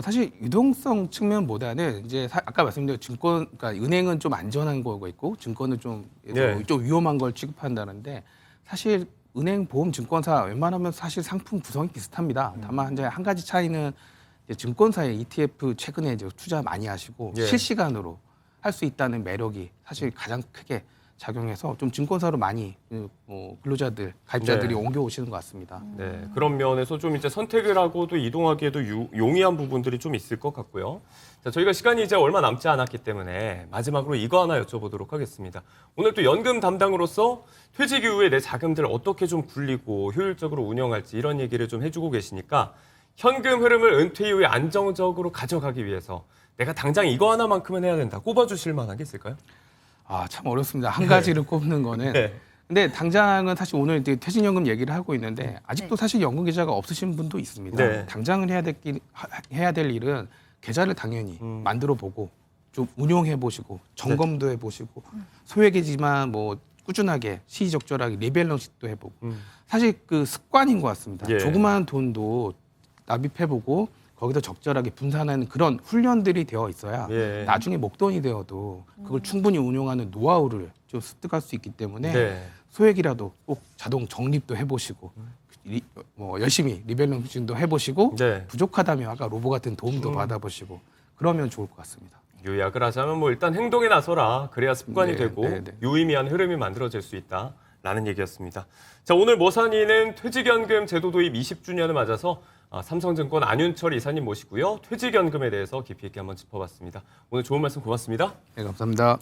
사실 유동성 측면보다는 이제 아까 말씀드린 증권, 그러니까 은행은 좀 안전한 거고 있고 증권은 좀 위험한 걸 취급한다는데 사실 은행, 보험, 증권사 웬만하면 사실 상품 구성이 비슷합니다. 다만 이제 한 가지 차이는 이제 증권사의 ETF 최근에 이제 투자 많이 하시고 실시간으로 할 수 있다는 매력이 사실 가장 크게 작용해서 좀 증권사로 많이 근로자들, 가입자들이 옮겨오시는 것 같습니다. 네, 그런 면에서 좀 이제 선택을 하고도 이동하기에도 용이한 부분들이 좀 있을 것 같고요. 자, 저희가 시간이 이제 얼마 남지 않았기 때문에 마지막으로 이거 하나 여쭤보도록 하겠습니다. 오늘 또 연금 담당으로서 퇴직 이후에 내 자금들 어떻게 좀 굴리고 효율적으로 운영할지 이런 얘기를 좀 해주고 계시니까 현금 흐름을 은퇴 이후에 안정적으로 가져가기 위해서 내가 당장 이거 하나만큼은 해야 된다. 꼽아주실 만한 게 있을까요? 참 어렵습니다. 한 가지를 꼽는 거는. 근데 당장은 사실 오늘 이제 퇴직연금 얘기를 하고 있는데 아직도 사실 연금 계좌가 없으신 분도 있습니다. 당장은 해야 될 일은 계좌를 당연히 만들어 보고 좀 운용해 보시고 점검도 해 보시고 소액이지만 뭐 꾸준하게 시의적절하게 리밸런싱도 해보고 사실 그 습관인 것 같습니다. 조그마한 돈도 납입해보고 거기서 적절하게 분산하는 그런 훈련들이 되어 있어야 나중에 목돈이 되어도 그걸 충분히 운용하는 노하우를 좀 습득할 수 있기 때문에 소액이라도 꼭 자동 적립도 해보시고 열심히 리밸런싱도 해보시고 부족하다면 아까 로보 같은 도움도 받아보시고 그러면 좋을 것 같습니다. 요약을 하자면 뭐 일단 행동에 나서라. 그래야 습관이 되고 유의미한 흐름이 만들어질 수 있다라는 얘기였습니다. 자, 오늘 머사니는 퇴직연금 제도 도입 20주년을 맞아서 삼성증권 안윤철 이사님 모시고요. 퇴직연금에 대해서 깊이 있게 한번 짚어봤습니다. 오늘 좋은 말씀 고맙습니다. 네, 감사합니다.